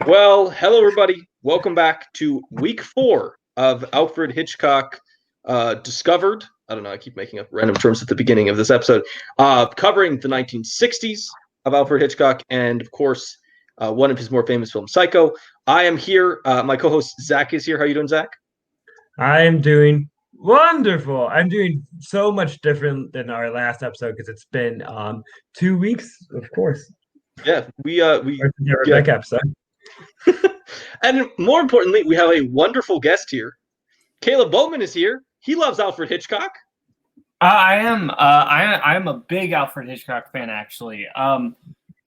Well, hello everybody. Welcome back to week 4 of Alfred Hitchcock Discovered. I don't know, I keep making up random terms at the beginning of this episode. Covering the 1960s of Alfred Hitchcock and, of course, one of his more famous films, Psycho. I am here. My co-host Zack is here. How are you doing, Zack? I am doing wonderful. I'm doing so much different than our last episode because it's been 2 weeks, of course. Yeah, we Or the yeah. Rebecca episode. And more importantly, we have a wonderful guest here. Caleb Boatman is here. He loves Alfred Hitchcock. I am. I am a big Alfred Hitchcock fan, actually.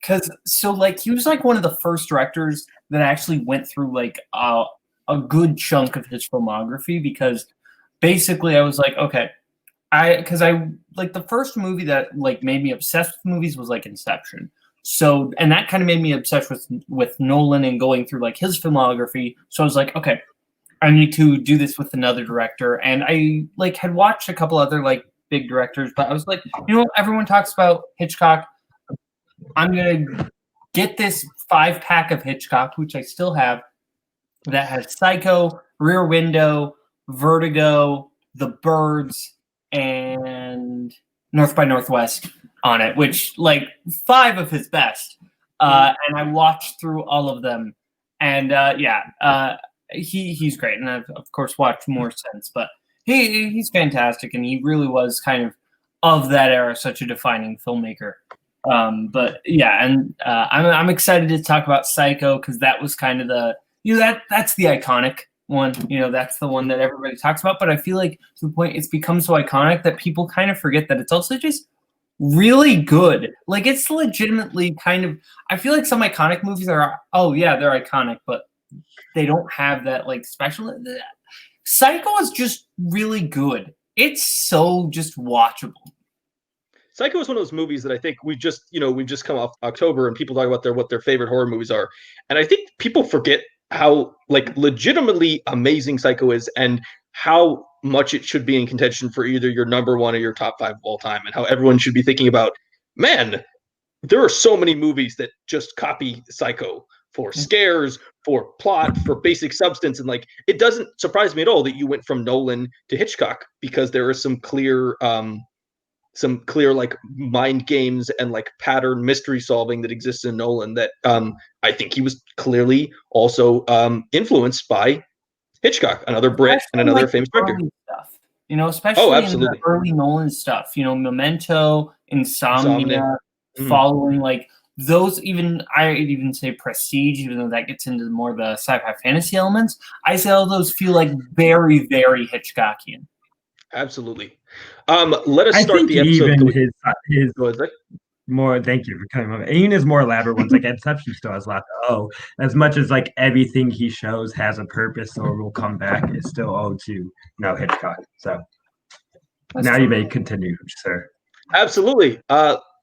He was like one of the first directors that actually went through like a good chunk of his filmography. Because basically, I was like, okay, I like the first movie that like made me obsessed with movies was like Inception. So, and that kind of made me obsessed with Nolan and going through like his filmography. So I was like, okay, I need to do this with another director. And I like had watched a couple other like big directors, but I was like, everyone talks about Hitchcock. I'm gonna get this 5-pack of Hitchcock, which I still have, that has Psycho, Rear Window, Vertigo, The Birds, and North by Northwest on it, which like 5 of his best. And I watched through all of them, and he's great, and I've of course watched more since, but he's fantastic, and he really was kind of that era such a defining filmmaker. But yeah, and I'm excited to talk about Psycho because that was kind of that's the iconic one. That's the one that everybody talks about. But I feel like to the point it's become so iconic that people kind of forget that it's also just really good. Like it's legitimately kind of. I feel like some iconic movies are they're iconic, but they don't have that like special. Psycho is just really good. It's so just watchable. Psycho is one of those movies that I think we've just come off October and people talk about what their favorite horror movies are. And I think people forget how like legitimately amazing Psycho is and how much it should be in contention for either your number 1 or your top 5 of all time, and how everyone should be thinking about, man, there are so many movies that just copy Psycho for scares, for plot, for basic substance. And like, it doesn't surprise me at all that you went from Nolan to Hitchcock, because there is some clear like mind games and like pattern mystery solving that exists in Nolan that I think he was clearly also influenced by Hitchcock, another Brit and another like famous director. Stuff, especially in the Absolutely. early Nolan stuff. Memento, Insomnia. Following like those, I'd even say Prestige, even though that gets into more the sci-fi fantasy elements. I say all those feel like very, very Hitchcockian. Absolutely. Let us start the episode. Even his Go ahead, Zach. more. Thank you for coming over. Even his more elaborate ones, like Inception, still has a lot to owe. As much as like everything he shows has a purpose or will come back, it's still owed to Hitchcock. So that's now true. You may continue, sir. Absolutely.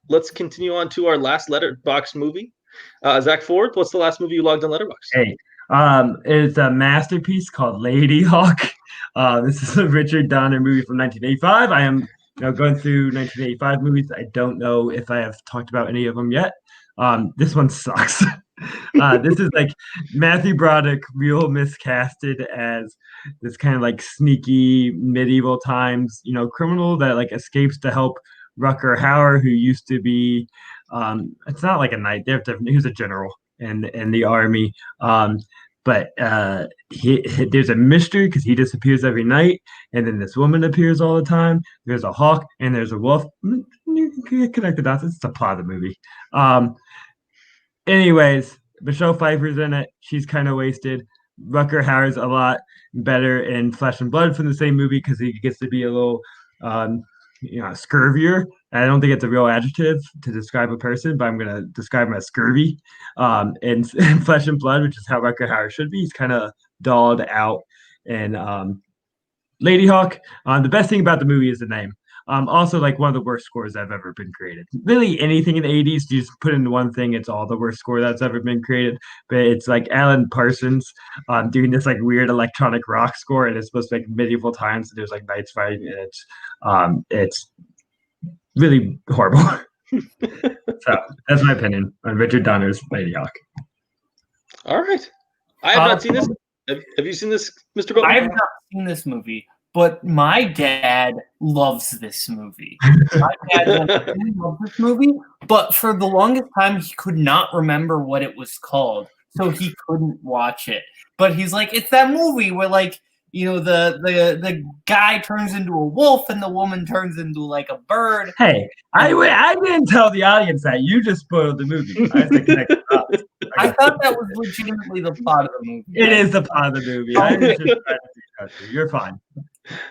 Let's continue on to our last Letterboxd movie. Zach Ford, what's the last movie you logged on Letterboxd? Hey, it's a masterpiece called Lady Hawk. This is a Richard Donner movie from 1985. I am going through 1985 movies. I don't know if I have talked about any of them yet. This one sucks. This is like Matthew Broderick real miscasted as this kind of like sneaky medieval times, criminal that like escapes to help Rutger Hauer, who used to be, it's not like a knight. He was a general in the army. But there's a mystery because he disappears every night, and then this woman appears all the time. There's a hawk and there's a wolf. You can connect the dots. It's the plot of the movie. Anyways, Michelle Pfeiffer's in it. She's kind of wasted. Rutger Hauer's a lot better in Flesh and Blood from the same movie because he gets to be a little scurvier. I don't think it's a real adjective to describe a person, but I'm going to describe him as scurvy. In Flesh and Blood, which is how Rutger Hauer should be. He's kind of dulled out. And Lady Hawk, the best thing about the movie is the name. Also, like one of the worst scores that have ever been created. Really, anything in the 80s, you just put into one thing, it's all the worst score that's ever been created. But it's like Alan Parsons doing this like weird electronic rock score, and it's supposed to be like medieval times. And there's like knights fighting, and it's really horrible. So that's my opinion on Richard Donner's Lady Hawk. All right. I have not seen this. Have you seen this, Mr. Boatman? I have not seen this movie, but my dad loves this movie. My dad loves this movie, but for the longest time, he could not remember what it was called, so he couldn't watch it. But he's like, it's that movie where, like, you know, the guy turns into a wolf and the woman turns into like a bird. Hey, I didn't tell the audience that. You just spoiled the movie. I have to connect the dots. I thought that was legitimately the plot of the movie. It is the plot of the movie. I was just trying to touch you. You're fine.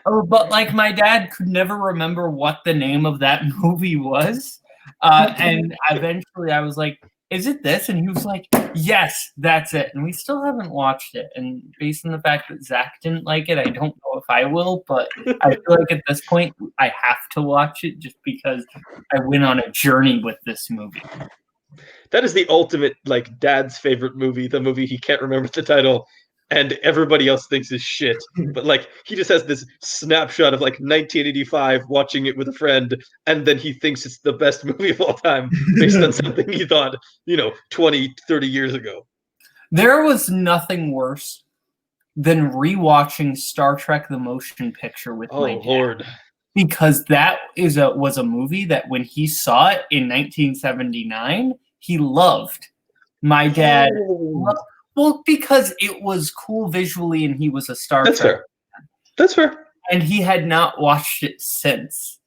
Oh, but like my dad could never remember what the name of that movie was. And eventually I was like, is it this? And he was like, yes, that's it. And we still haven't watched it. And based on the fact that Zack didn't like it, I don't know if I will, but I feel like at this point I have to watch it just because I went on a journey with this movie. That is the ultimate, like, dad's favorite movie, the movie he can't remember the title, and everybody else thinks is shit. But, like, he just has this snapshot of, like, 1985 watching it with a friend, and then he thinks it's the best movie of all time based on something he thought, 20, 30 years ago. There was nothing worse than rewatching Star Trek: The Motion Picture with my dad. Lord. Because that was a movie that when he saw it in 1979, he loved. My dad loved, well, because it was cool visually and he was a Star Trek fan. That's fair. And he had not watched it since.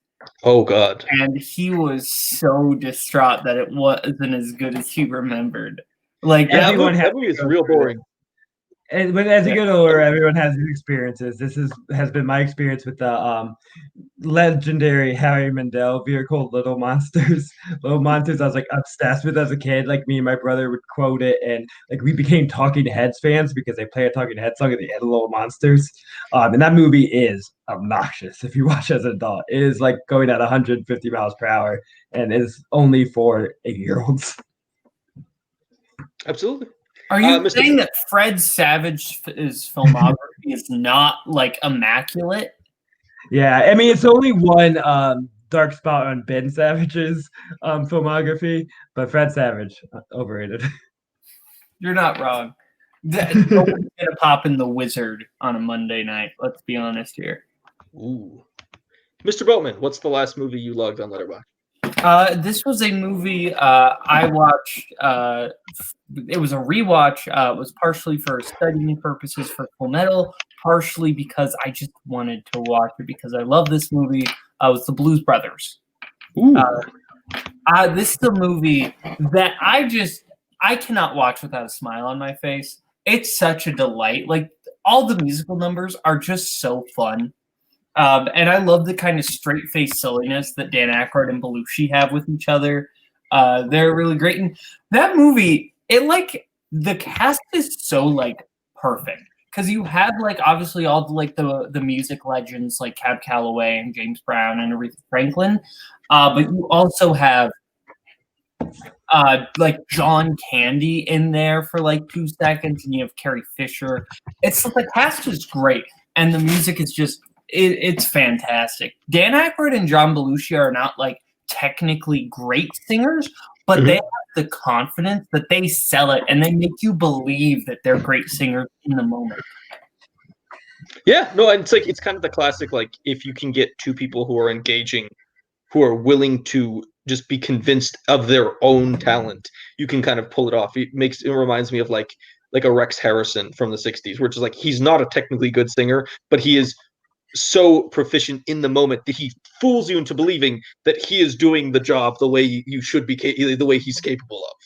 Oh, God. And he was so distraught that it wasn't as good as he remembered. Like, that movie is real boring. And as you get older, everyone has these experiences. This has been my experience with the legendary Harry Mandel vehicle, Little Monsters. Little Monsters, I was like obsessed with as a kid. Like me and my brother would quote it, and like we became Talking Heads fans because they play a Talking Heads song at the end of Little Monsters. And that movie is obnoxious if you watch as an adult. It is like going at 150 miles per hour, and is only for 8-year-olds. Absolutely. Are you saying that Fred Savage's filmography is not like immaculate? Yeah, I mean it's only one dark spot on Ben Savage's filmography, but Fred Savage overrated. You're not wrong. Nobody's gonna pop in The Wizard on a Monday night. Let's be honest here. Ooh, Mr. Boatman, what's the last movie you logged on Letterboxd? This was a movie I watched. It was a rewatch. It was partially for studying purposes for Full Metal, partially because I just wanted to watch it because I love this movie. It was The Blues Brothers. Ooh. This is a movie that I cannot watch without a smile on my face. It's such a delight. Like, all the musical numbers are just so fun. And I love the kind of straight-faced silliness that Dan Aykroyd and Belushi have with each other. They're really great. And that movie, the cast is so, like, perfect. Because you have, like, obviously all the music legends like Cab Calloway and James Brown and Aretha Franklin. But you also have, like, John Candy in there for, like, 2 seconds. And you have Carrie Fisher. The cast is great. And the music is just... It's fantastic. Dan Aykroyd and John Belushi are not like technically great singers, but they have the confidence that they sell it and they make you believe that they're great singers in the moment. Yeah, no, and it's kind of the classic, like, if you can get two people who are engaging, who are willing to just be convinced of their own talent, you can kind of pull it off. It reminds me of like a Rex Harrison from the 60s, where it's just like he's not a technically good singer, but he is so proficient in the moment that he fools you into believing that he is doing the job the way you should be, the way he's capable of.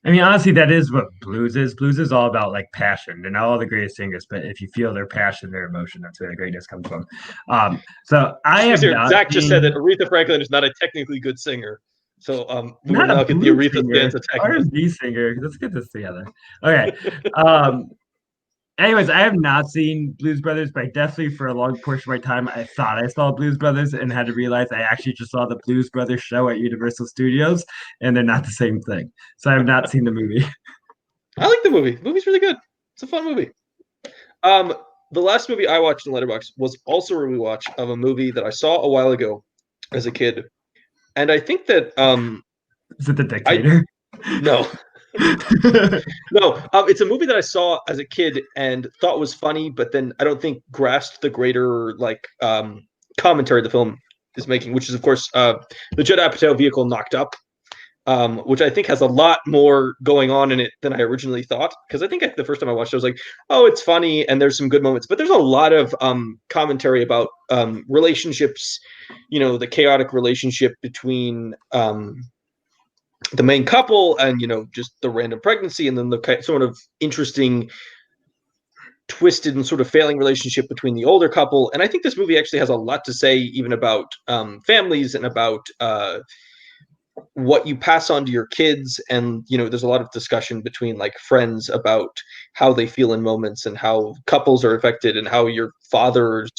I mean, honestly, that is what blues is. Blues is all about like passion. They're not all the greatest singers, but if you feel their passion, their emotion, that's where the greatness comes from. So I have not Zach just said that Aretha Franklin is not a technically good singer. So we will now get the Aretha fans attacking us. R&B singer. Let's get this together. Okay. Anyways, I have not seen Blues Brothers, but I definitely, for a long portion of my time, I thought I saw Blues Brothers and had to realize I actually just saw the Blues Brothers show at Universal Studios, and they're not the same thing. So I have not seen the movie. I like the movie. The movie's really good. It's a fun movie. The last movie I watched in Letterboxd was also a rewatch of a movie that I saw a while ago as a kid. And I think that... Is it The Dictator? No. No, it's a movie that I saw as a kid and thought was funny, but then I don't think grasped the greater commentary the film is making, which is of course the Judd Apatow vehicle Knocked Up, which I think has a lot more going on in it than I originally thought. Because I think the first time I watched it, I was like, oh, it's funny and there's some good moments, but there's a lot of commentary about relationships, the chaotic relationship between the main couple and, just the random pregnancy, and then the sort of interesting twisted and sort of failing relationship between the older couple. And I think this movie actually has a lot to say even about families and about what you pass on to your kids. And there's a lot of discussion between like friends about how they feel in moments and how couples are affected and how your father's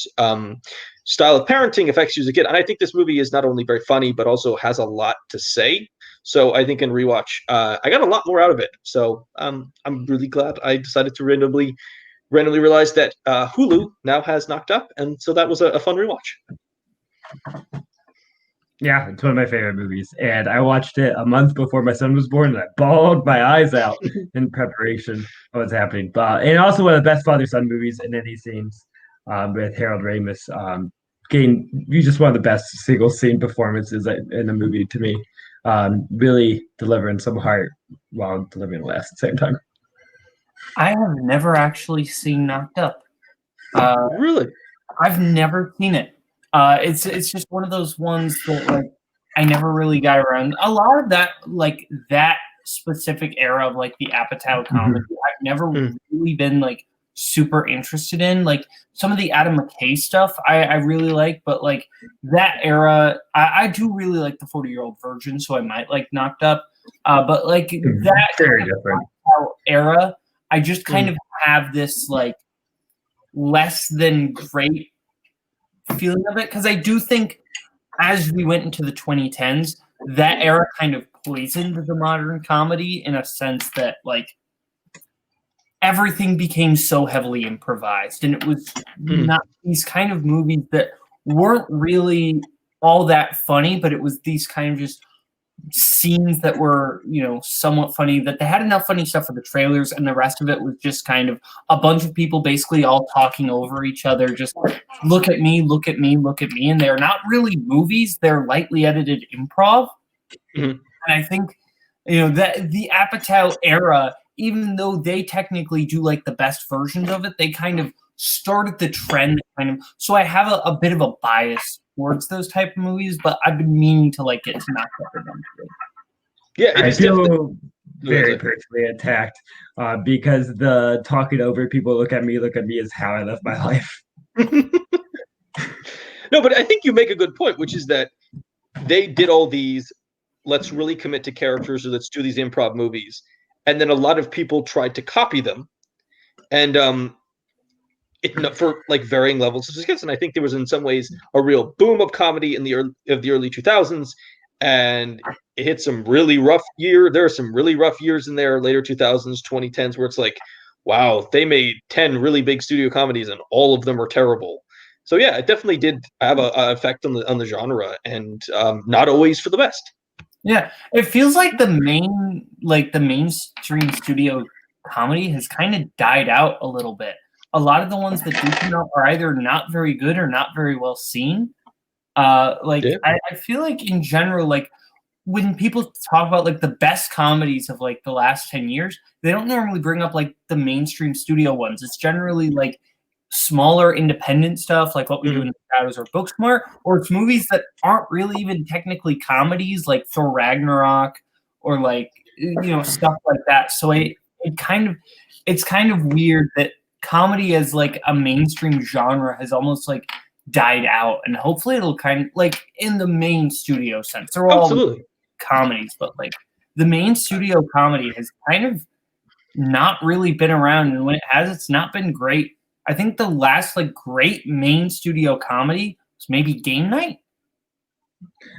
style of parenting affects you as a kid. And I think this movie is not only very funny but also has a lot to say. So I think in rewatch I got a lot more out of it. So I'm really glad I decided to randomly realize that Hulu now has Knocked Up, and so that was a fun rewatch. Yeah, it's one of my favorite movies, and I watched it a month before my son was born, and I bawled my eyes out in preparation of what's happening. But and also one of the best father-son movies in any scenes with Harold Ramis. He's just one of the best single scene performances in a movie to me. Really delivering some heart while delivering a laugh at the same time. I have never actually seen Knocked Up. Really? I've never seen it. It's just one of those ones that like I never really got around. A lot of that, like that specific era of like the Apatow comedy, I've never really been like super interested in. Like some of the Adam McKay stuff I really like, but like that era, I do really like the 40-Year-Old Virgin, so I might like Knocked Up. But like that very different era, I just kind of have this like less than great feeling of it, because I do think as we went into the 2010s, that era kind of poisoned the modern comedy in a sense that like everything became so heavily improvised, and it was not these kind of movies that weren't really all that funny, but it was these kind of just scenes that were, somewhat funny, that they had enough funny stuff for the trailers, and the rest of it was just kind of a bunch of people basically all talking over each other, just look at me, look at me, look at me. And they're not really movies, they're lightly edited improv. And I think, that the Apatow era, even though they technically do like the best versions of it, they kind of started the trend so I have a bit of a bias towards those type of movies, but I've been meaning to like get to Knocked Up eventually. Yeah, I feel very personally attacked because the talking over people look at me is how I live my life. No, but I think you make a good point, which is that they did all these, let's really commit to characters, or let's do these improv movies. And then a lot of people tried to copy them. And for like varying levels of success. And I think there was in some ways a real boom of comedy in the early 2000s, and it hit some really rough year. There are some really rough years in there, later 2000s, 2010s, where it's like, wow, they made 10 really big studio comedies and all of them are terrible. So yeah, it definitely did have an effect on the genre, and not always for the best. Yeah, it feels like the mainstream studio comedy has kind of died out a little bit. A lot of the ones that do come out are either not very good or not very well seen. I feel like in general, like when people talk about like the best comedies of like the last 10 years, they don't normally bring up like the mainstream studio ones. It's generally like smaller independent stuff like What We Do in the Shadows or Booksmart, or it's movies that aren't really even technically comedies like Thor Ragnarok or like stuff like that. So it's kind of weird that comedy as like a mainstream genre has almost like died out, and hopefully it'll kind of like in the main studio sense. They're all absolutely comedies, but like the main studio comedy has kind of not really been around, and when it has, it's not been great. I think the last like great main studio comedy was maybe Game Night.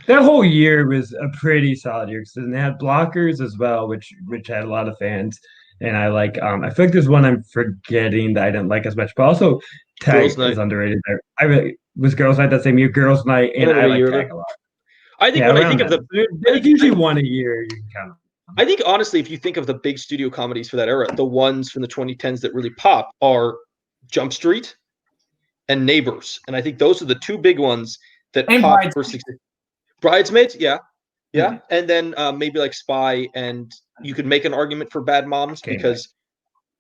That whole year was a pretty solid year, because they had Blockers as well, which had a lot of fans. And I like I feel like there's one I'm forgetting that I didn't like as much, but also Tag is underrated there. I really was Girls Night that same year, Girls Night, and I like Tag a lot. I think when I think of it's usually one a year you can count. I think honestly, if you think of the big studio comedies for that era, the ones from the 2010s that really pop are Jump Street and Neighbors, and I think those are the two big ones that And pop for Bridesmaids. Bridesmaids. Yeah, yeah, and then maybe like Spy, and you could make an argument for Bad Moms because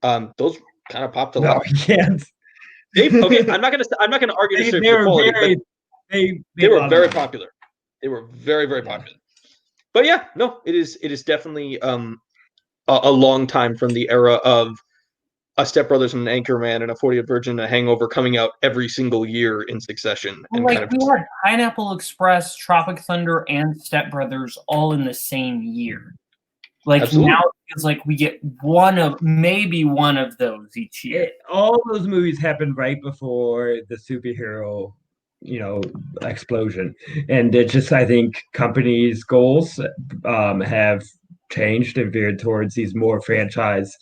those kind of popped a No, lot. you can't. Okay, I'm not gonna argue necessarily for the quality, but they were very popular. They were very, very popular. But yeah, no, it is definitely a long time from the era of a Step Brothers and an Anchorman and a 40th Virgin and a Hangover coming out every single year in succession. Well, And like kind of we had Pineapple Express, Tropic Thunder, and Step Brothers all in the same year. Like Absolutely. now it feels like we get maybe one of those each year. All those movies happened right before the superhero, explosion, and it just I think companies' goals have changed and veered towards these more franchise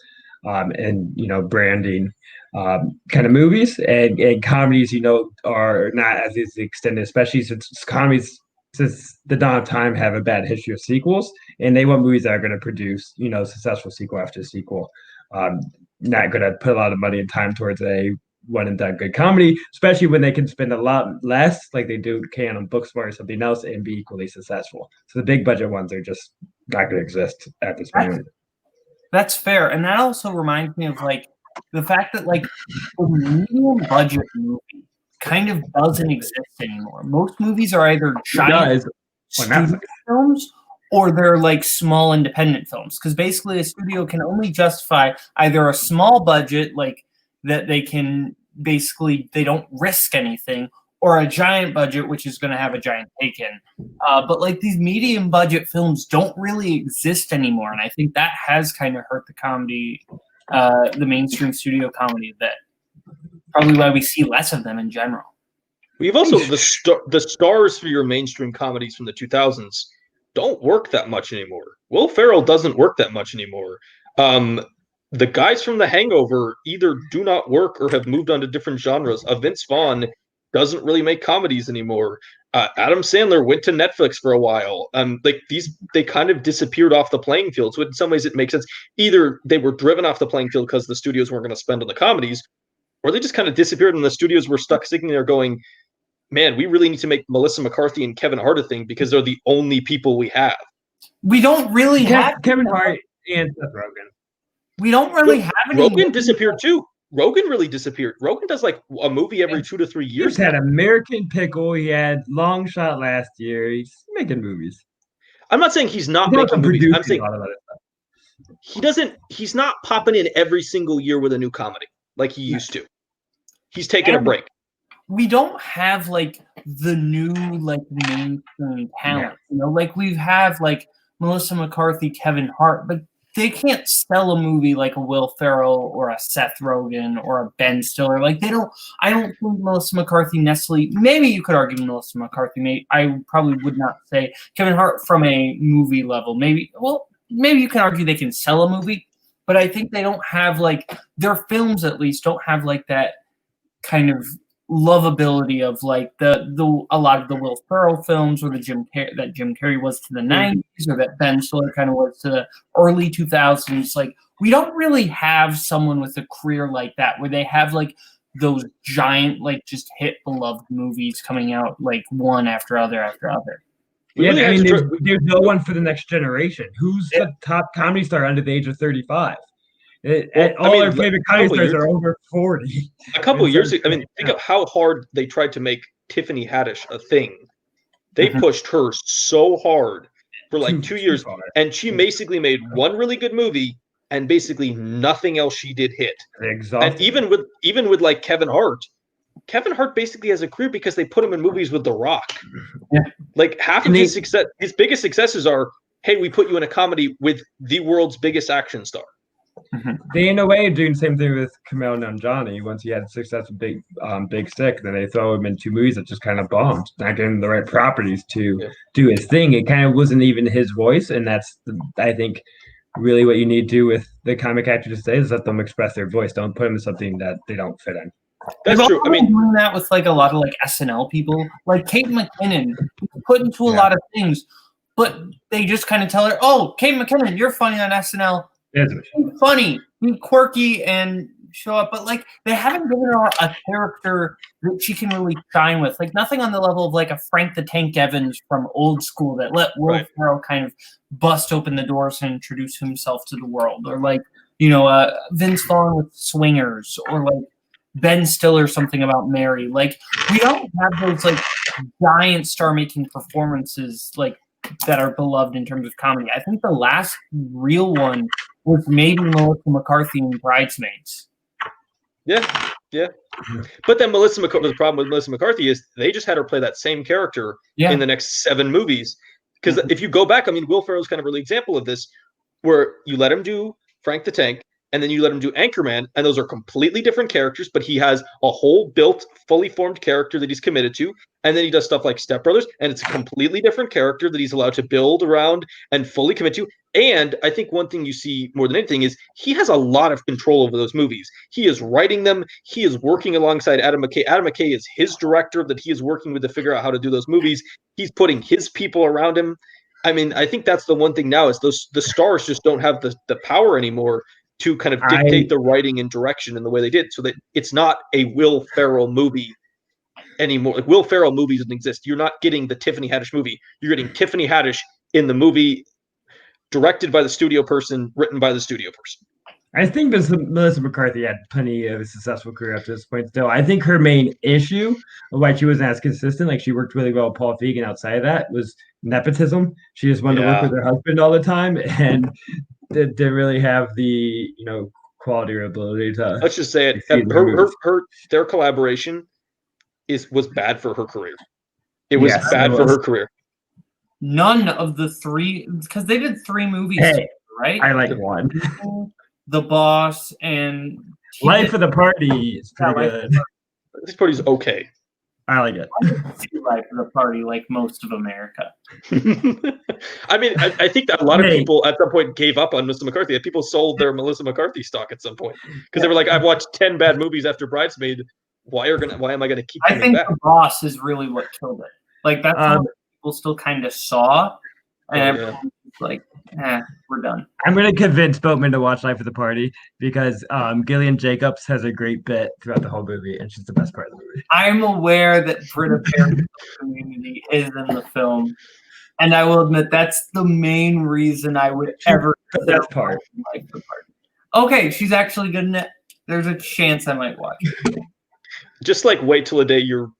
and branding kind of movies and comedies. Are not as extended, especially since comedies since the dawn of time have a bad history of sequels, and they want movies that are going to produce successful sequel after sequel. Not going to put a lot of money and time towards a one and done good comedy, especially when they can spend a lot less, like they can on Booksmart or something else, and be equally successful. So the big budget ones are just not going to exist at this moment. That's fair, and that also reminds me of like the fact that like the medium budget movie kind of doesn't exist anymore. Most movies are either giant studio films or they're like small independent films, because basically a studio can only justify either a small budget, like that they don't risk anything, or a giant budget, which is going to have a giant take in. But like these medium budget films don't really exist anymore, and I think that has kind of hurt the comedy, the mainstream studio comedy a bit. Probably why we see less of them in general. We've also the stars for your mainstream comedies from the 2000s don't work that much anymore. Will Ferrell doesn't work that much anymore. The guys from The Hangover either do not work or have moved on to different genres. Vince Vaughn doesn't really make comedies anymore. Adam Sandler went to Netflix for a while. They kind of disappeared off the playing field. So in some ways it makes sense. Either they were driven off the playing field because the studios weren't going to spend on the comedies, or they just kind of disappeared and the studios were stuck sitting there going, man, we really need to make Melissa McCarthy and Kevin Hart a thing because they're the only people we have. We don't really have Kevin Hart and Seth Rogen. We don't really have any. Rogan disappeared too. Rogan really disappeared. Rogan does like a movie every 2 to 3 years. He's had American Pickle. He had Long Shot last year. He's making movies. I'm not saying he's not making movies. I'm saying he's not popping in every single year with a new comedy like he used to. He's taking a break. We don't have like the new like mainstream talent. Like we have like Melissa McCarthy, Kevin Hart, but they can't sell a movie like a Will Ferrell or a Seth Rogen or a Ben Stiller. Like they don't. I don't think Melissa McCarthy necessarily. Maybe you could argue Melissa McCarthy. I probably would not say Kevin Hart from a movie level. Maybe you can argue they can sell a movie, but I think they don't have like their films at least don't have like that kind of lovability of like a lot of the Will Ferrell films or Jim Carrey was to the 90s or that Ben Stiller kind of was to the early 2000s. Like we don't really have someone with a career like that where they have like those giant like just hit beloved movies coming out like one after other after other. Yeah, I mean there's no one for the next generation. Who's the top comedy star under the age of 35? Our favorite comedy stars are over 40. A couple years ago, think of how hard they tried to make Tiffany Haddish a thing. They pushed her so hard for like 2 years, and she basically made one really good movie, and basically nothing else she did hit. And even with like Kevin Hart basically has a career because they put him in movies with The Rock. Yeah. Like half of his biggest successes are, hey, we put you in a comedy with the world's biggest action star. They, in a way, are doing the same thing with Kumail Nanjiani. Once he had success with Big Stick, then they throw him in 2 movies that just kind of bombed, not getting the right properties to do his thing. It kind of wasn't even his voice, and that's, I think, really what you need to do with the comic actors today is let them express their voice. Don't put them in something that they don't fit in. That's true. Doing that with like a lot of like SNL people, like Kate McKinnon, put into a lot of things. but they just kind of tell her, "Oh, Kate McKinnon, you're funny on SNL. Be funny, be quirky, and show up." But like, they haven't given her a character that she can really shine with. Like, nothing on the level of like a Frank the Tank Evans from Old School that let Will Ferrell kind of bust open the doors and introduce himself to the world, or like, Vince Vaughn with Swingers, or like Ben Stiller, something about Mary. Like, we don't have those like giant star-making performances like that are beloved in terms of comedy. I think the last real one was maybe Melissa McCarthy in Bridesmaids. Yeah. But then the problem with Melissa McCarthy is they just had her play that same character in the next 7 movies. Because if you go back, I mean, Will Ferrell's kind of really example of this, where you let him do Frank the Tank, and then you let him do Anchorman, and those are completely different characters, but he has a whole built, fully formed character that he's committed to, and then he does stuff like Step Brothers, and it's a completely different character that he's allowed to build around and fully commit to. And I think one thing you see more than anything is he has a lot of control over those movies. He is writing them. He is working alongside Adam McKay. Adam McKay is his director that he is working with to figure out how to do those movies. He's putting his people around him. I mean, I think that's the one thing now is the stars just don't have the power anymore to kind of dictate the writing and direction in the way they did, so that it's not a Will Ferrell movie anymore. Like, Will Ferrell movies doesn't exist. You're not getting the Tiffany Haddish movie. You're getting Tiffany Haddish in the movie, directed by the studio person, written by the studio person. I think Melissa McCarthy had plenty of a successful career up to this point still. I think her main issue of why she wasn't as consistent, like she worked really well with Paul Feig, and outside of that was nepotism. She just wanted to work with her husband all the time and didn't really have the, quality or ability to. Let's just say it. Their collaboration was bad for her career. It was bad for her career. None of the 3, because they did 3 movies, right? I like one. The Boss and Life of the Party is pretty good. This party's okay. I like it. I didn't see Life of the Party like most of America. I mean, I think that a lot of people at some point gave up on Melissa McCarthy. People sold their Melissa McCarthy stock at some point because they were like, "I've watched 10 bad movies after Bridesmaid. Why am I gonna keep?" I think back? The Boss is really what killed it. Like, that's what people still kind of saw, and like, we're done. I'm going to convince Boatman to watch Life of the Party because Gillian Jacobs has a great bit throughout the whole movie, and she's the best part of the movie. I'm aware that Britta Perry's community is in the film, and I will admit that's the main reason I would ever the best part. Life of the Party. Okay, she's actually good in it. There's a chance I might watch it. Just like wait till a day you're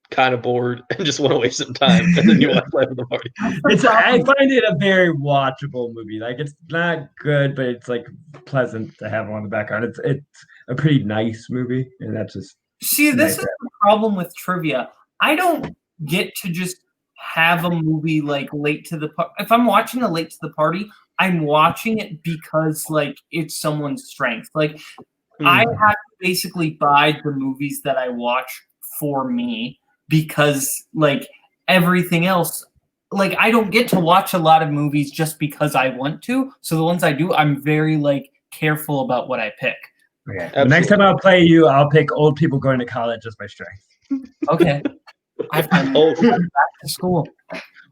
kind of bored and just want to waste some time, and then you watch Life of the Party. I find it a very watchable movie. Like, it's not good, but it's like pleasant to have on the background. It's a pretty nice movie, and that's just this is the problem with trivia. I don't get to just have a movie like Late to the Party. If I'm watching a Late to the Party, I'm watching it because like it's someone's strength. Like, I have to basically buy the movies that I watch for me, because like everything else, like I don't get to watch a lot of movies just because I want to. So the ones I do, I'm very like careful about what I pick. Okay. The next time I'll play you, I'll pick old people going to college as my strength. Okay. I'm back to school.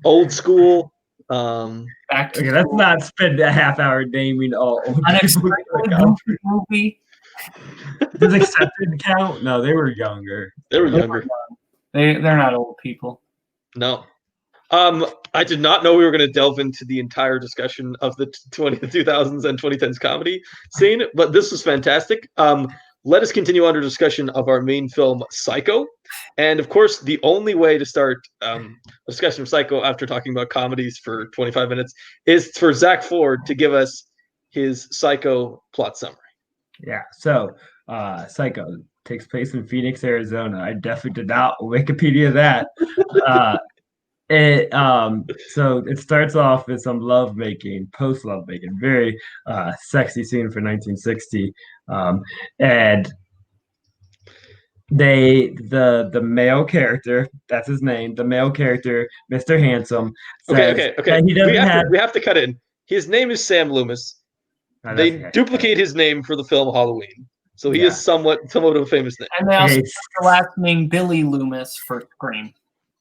Old school. Back to okay, let's not spend a half hour naming all old people. Movie. Does Accepted count? No, they were younger. They were younger. They're not old people. No. I did not know we were going to delve into the entire discussion of the 2000s and 2010s comedy scene, but this was fantastic. Let us continue on our discussion of our main film, Psycho. And of course, the only way to start a discussion of Psycho after talking about comedies for 25 minutes is for Zack Ford to give us his Psycho plot summary. Yeah, so Psycho takes place in Phoenix, Arizona. I definitely did not Wikipedia that. So it starts off with some lovemaking, post lovemaking, very sexy scene for 1960, and the male character, that's his name, the male character, Mr. Handsome. Okay. We have to cut in. His name is Sam Loomis. They duplicate his name for the film Halloween. So he is somewhat of a famous name. And they also have the last name Billy Loomis for Scream.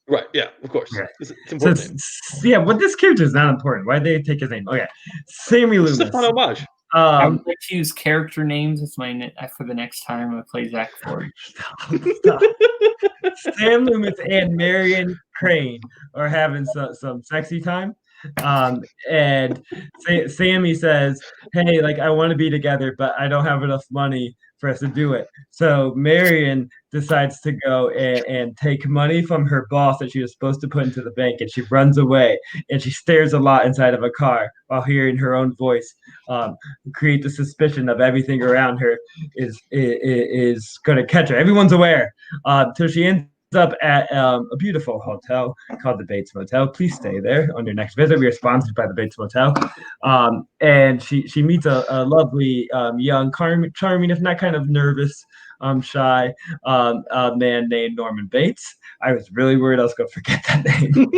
Right. Yeah. Of course. Okay. It's important. Yeah, but this character is not important. Why did they take his name? Okay, Sammy This is a Loomis. fun homage. I would Um, like to use character names as my for the next time I play Zack Ford. stop. Sam Loomis and Marion Crane are having some sexy time. And Sammy says, "Hey, like I want to be together, but I don't have enough money for us to do it." So Marion decides to go and take money from her boss that she was supposed to put into the bank, and she runs away. And she stares a lot inside of a car while hearing her own voice create the suspicion of everything around her is going to catch her. Everyone's aware. So she ends up at a beautiful hotel called the Bates Motel. Please stay there on your next visit. We are sponsored by the Bates Motel. And she meets a lovely young, charming, if not kind of nervous, shy man named Norman Bates. I was really worried I was going to forget that name.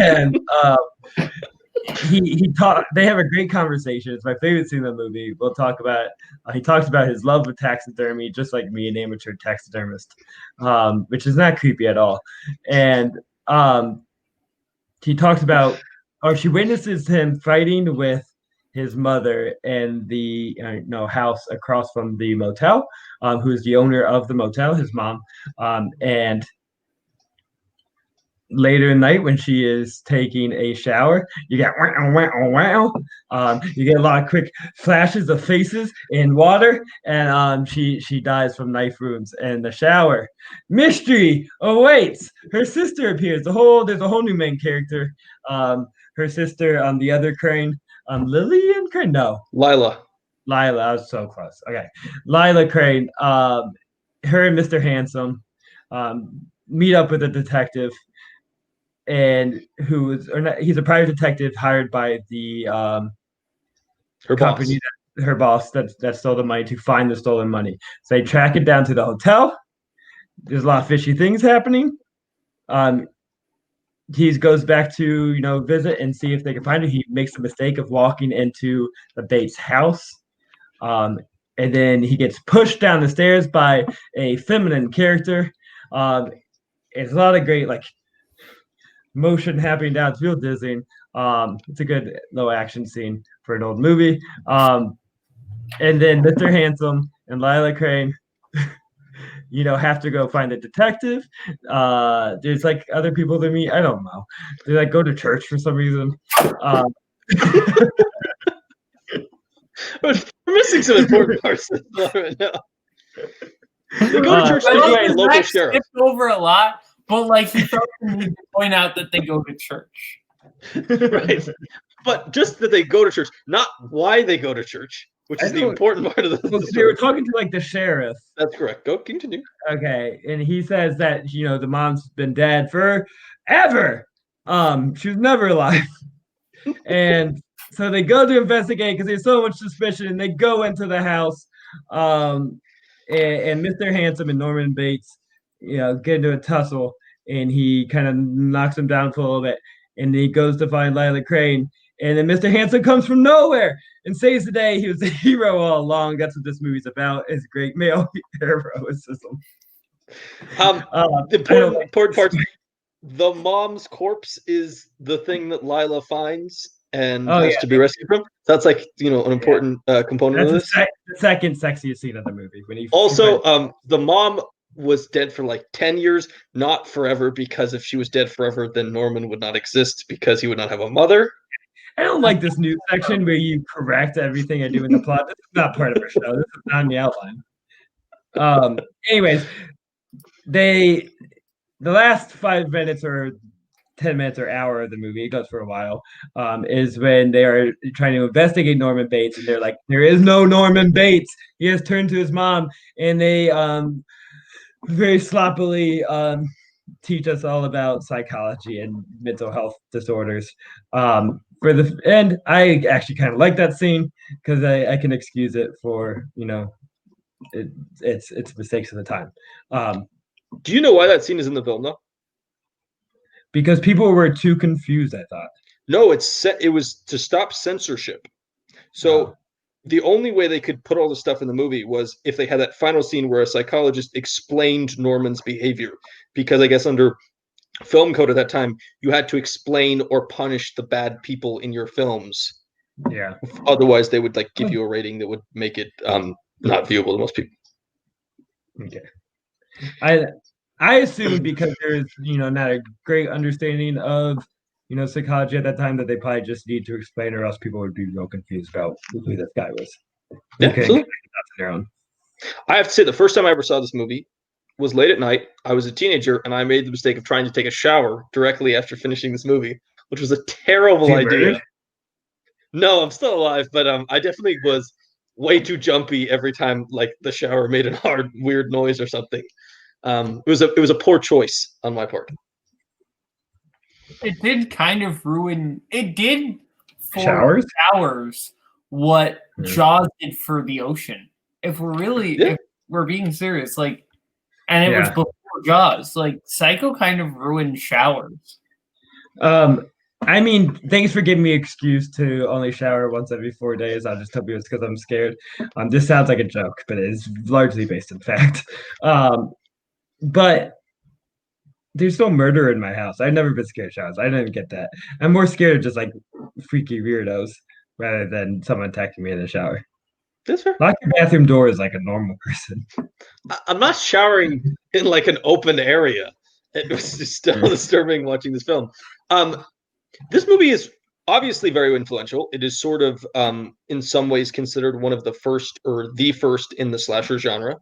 And he taught. They have a great conversation. It's my favorite scene in the movie. We'll talk about it. He talks about his love of taxidermy, just like me, an amateur taxidermist, which is not creepy at all. And he talks about, or she witnesses him fighting with his mother in the house across from the motel, who's the owner of the motel, his mom, and later in the night when she is taking a shower, you get you get a lot of quick flashes of faces in water, and she dies from knife wounds in the shower. Mystery awaits. Her sister appears. There's a whole new main character. Her sister, the other Crane, Lillian Crane, no, Lila. I was so close. Okay, Lila Crane. Her and Mr. Handsome meet up with a detective, and he's a private detective hired by the Her company boss. her boss that stole the money to find the stolen money. So they track it down to the hotel. There's a lot of fishy things happening. He goes back to visit and see if they can find it. He makes the mistake of walking into the Bates house. And then he gets pushed down the stairs by a feminine character. It's a lot of great motion happening down. It's real dizzying. It's a good low action scene for an old movie. And then Mr. Handsome and Lila Crane, have to go find a detective. There's other people they meet. I don't know. They go to church for some reason. We're missing some important parts of the plot right now. They go to church to meet the local sheriff. Skipped over a lot, but he felt the need to point out that they go to church. Right. But just that they go to church, not why they go to church, which is the important part of the story. They were talking to the sheriff. That's correct. Go continue. Okay, and he says that the mom's been dead forever. She was never alive. And so they go to investigate because there's so much suspicion, and they go into the house. And Mr. Handsome and Norman Bates, get into a tussle, and he kind of knocks him down for a little bit, and he goes to find Lila Crane, and then Mr. Handsome comes from nowhere and saves the day. He was a hero all along. That's what this movie's about: is great male heroism. The important parts. The mom's corpse is the thing that Lila finds and has to be rescued from. That's an important component of this. The second sexiest scene of the movie. The mom was dead for 10 years, not forever, because if she was dead forever, then Norman would not exist because he would not have a mother. I don't like this new section where you correct everything I do in the plot. This is not part of our show. This is not in the outline. Anyways, the last 5 minutes or 10 minutes or hour of the movie, it goes for a while, is when they are trying to investigate Norman Bates, and they're like, there is no Norman Bates. He has turned to his mom, and they very sloppily teach us all about psychology and mental health disorders. For the end, I actually kind of like that scene because I can excuse it for it's mistakes of the time. Do you know why that scene is in the film though? Because people were too confused, I thought. No, it was to stop censorship. So the only way they could put all the stuff in the movie was if they had that final scene where a psychologist explained Norman's behavior. Because I guess under film code at that time, you had to explain or punish the bad people in your films. Yeah. Otherwise, they would like give you a rating that would make it not viewable to most people. Okay. I assume because there's not a great understanding of psychology at that time that they probably just need to explain, or else people would be real confused about who this guy was. Yeah, absolutely. Their own. I have to say, the first time I ever saw this movie was late at night. I was a teenager, and I made the mistake of trying to take a shower directly after finishing this movie, which was a terrible idea. No, I'm still alive, but I definitely was way too jumpy every time like the shower made a hard, weird noise or something. It was a poor choice on my part. It did kind of ruin. It did for showers what Jaws did for the ocean. If we're really, if we're being serious, like, and it was before Jaws. Like, Psycho kind of ruined showers. I mean, thanks for giving me an excuse to only shower once every 4 days. I'll just tell you it's because I'm scared. This sounds like a joke, but it is largely based in fact. But there's no murder in my house. I've never been scared of showers. I didn't get that. I'm more scared of just like freaky weirdos rather than someone attacking me in the shower. That's fair. Lock your bathroom doors like a normal person. I'm not showering in like an open area. It was just still disturbing watching this film. This movie is obviously very influential. It is sort of, in some ways, considered one of the first or the first in the slasher genre.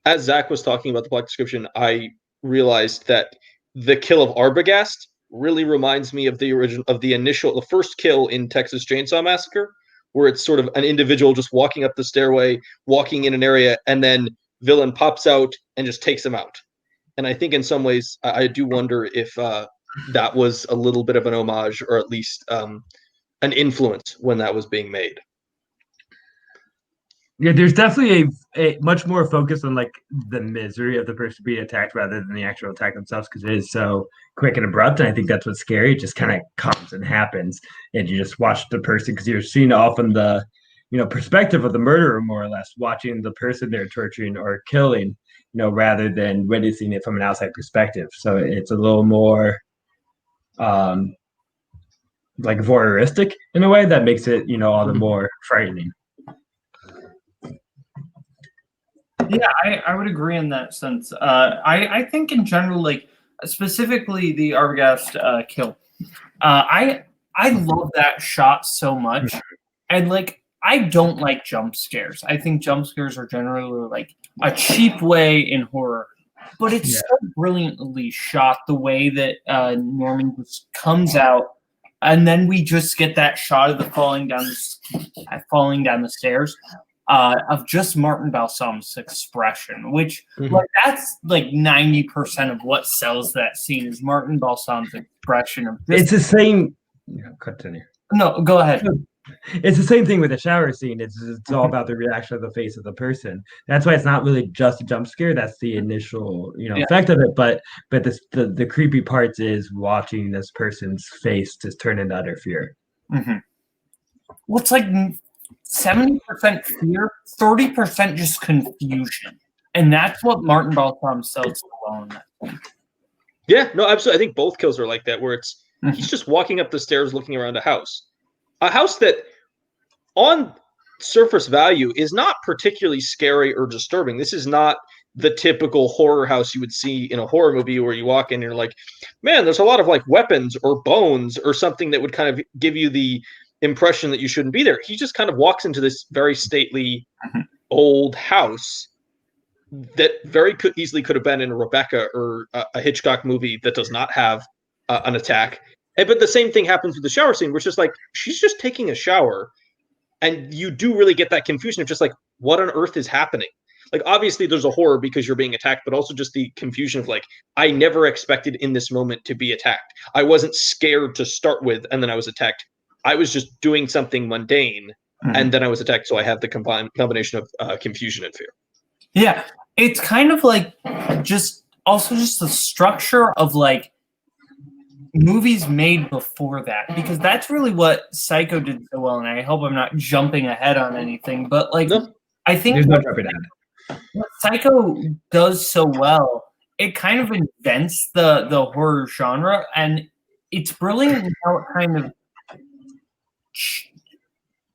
As Zack was talking about the plot description, I realized that the kill of Arbogast really reminds me of the first kill in Texas Chainsaw Massacre, where it's sort of an individual just walking up the stairway, walking in an area, and then villain pops out and just takes him out. And I think in some ways, I do wonder if that was a little bit of an homage, or at least an influence when that was being made. Yeah, there's definitely a much more focus on like the misery of the person being attacked rather than the actual attack themselves, because it is so quick and abrupt. And I think that's what's scary. It just kind of comes and happens, and you just watch the person because you're seeing often the perspective of the murderer, more or less, watching the person they're torturing or killing, rather than witnessing it from an outside perspective. So it's a little more like voyeuristic in a way that makes it all the more frightening. Yeah, I would agree in that sense. I think in general, like specifically the Arbogast kill, I love that shot so much, and like I don't like jump scares. I think jump scares are generally like a cheap way in horror, but it's so brilliantly shot the way that Norman just comes out, and then we just get that shot of the falling down the stairs. Of just Martin Balsam's expression, which like that's like 90% of what sells that scene is Martin Balsam's expression of this. It's the same. Continue. No, go ahead. It's the same thing with the shower scene. It's all about the reaction of the face of the person. That's why it's not really just a jump scare. That's the initial effect of it. But the creepy parts is watching this person's face just turn into utter fear. Mm-hmm. Well, it's like 70% fear, 30% just confusion. And that's what Martin Balsam sells so well in that film. Yeah, no, absolutely. I think both kills are like that, where it's he's just walking up the stairs looking around a house that on surface value is not particularly scary or disturbing. This is not the typical horror house you would see in a horror movie where you walk in and you're like, man, there's a lot of like weapons or bones or something that would kind of give you the impression that you shouldn't be there. He just kind of walks into this very stately old house that very easily could have been in a Rebecca or a Hitchcock movie that does not have an attack. But the same thing happens with the shower scene, where it's just like she's just taking a shower, and you do really get that confusion of just like, what on earth is happening? Like, obviously there's a horror because you're being attacked, but also just the confusion of like, I never expected in this moment to be attacked. I wasn't scared to start with, and then I was attacked. I was just doing something mundane, and then I was attacked. So I have the combination of confusion and fear. Yeah, it's kind of like just the structure of like movies made before that, because that's really what Psycho did so well. And I hope I'm not jumping ahead on anything, but like I think there's no jumping ahead. What Psycho does so well it kind of invents the horror genre, and it's brilliant in how it kind of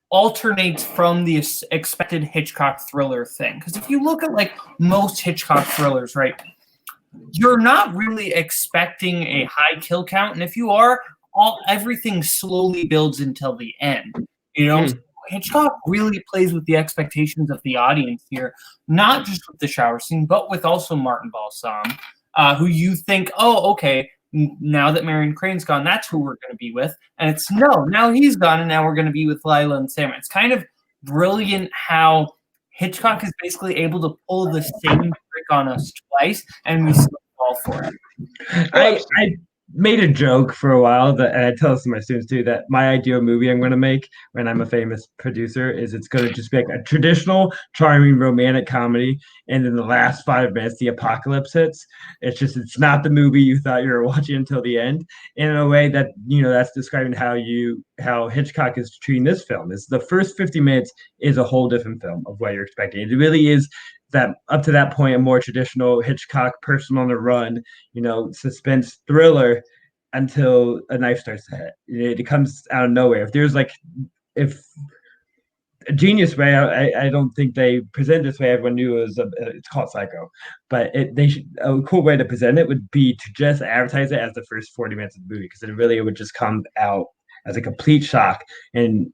alternates from the expected Hitchcock thriller thing. Because if you look at like most Hitchcock thrillers, right, you're not really expecting a high kill count, and if you are, everything slowly builds until the end. You know, Hitchcock really plays with the expectations of the audience here, not just with the shower scene, but with also Martin Balsam, who you think, oh, okay, now that Marion Crane's gone, that's who we're going to be with. And it's no, now he's gone, and now we're going to be with Lila and Sam. It's kind of brilliant how Hitchcock is basically able to pull the same trick on us twice, and we still fall for it. I made a joke for a while that, and I tell this to my students too, that my ideal movie I'm going to make when I'm a famous producer is it's going to just be like a traditional, charming, romantic comedy, and in the last 5 minutes, the apocalypse hits. It's not the movie you thought you were watching until the end. And in a way that, that's describing how Hitchcock is treating this film. Is the first 50 minutes is a whole different film of what you're expecting. It really is that up to that point, a more traditional Hitchcock person on the run, suspense thriller until a knife starts to hit. It comes out of nowhere. If a genius way, I don't think they present this way. Everyone knew it's called Psycho, but a cool way to present it would be to just advertise it as the first 40 minutes of the movie, because it would just come out as a complete shock and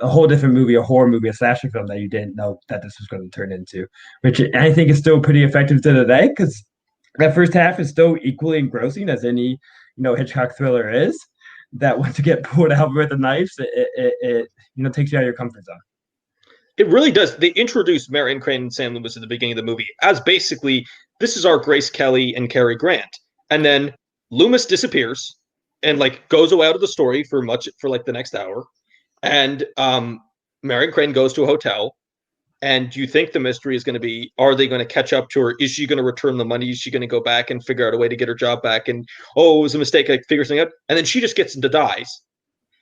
a whole different movie, a horror movie, a slasher film that you didn't know that this was going to turn into, which I think is still pretty effective to today, because that first half is still equally engrossing as any, Hitchcock thriller is. That once you get pulled out with the knives, it takes you out of your comfort zone. It really does. They introduced Marion Crane and Sam Loomis at the beginning of the movie as basically, this is our Grace Kelly and Cary Grant. And then Loomis disappears and goes out of the story for the next hour. And Marion Crane goes to a hotel, and you think the mystery is going to be, are they going to catch up to her? Is she going to return the money? Is she going to go back and figure out a way to get her job back? And, oh, it was a mistake. I figure something out. And then she just gets into dies.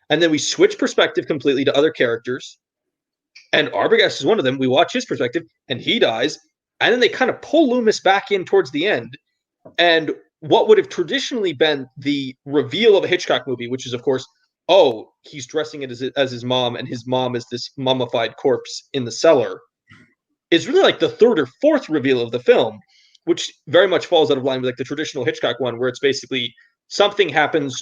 And then we switch perspective completely to other characters. And Arbogast is one of them. We watch his perspective, and he dies. And then they kind of pull Loomis back in towards the end. And what would have traditionally been the reveal of a Hitchcock movie, which is, of course, oh, he's dressing it as his mom, and his mom is this mummified corpse in the cellar, is really the third or fourth reveal of the film, which very much falls out of line with the traditional Hitchcock one, where it's basically something happens,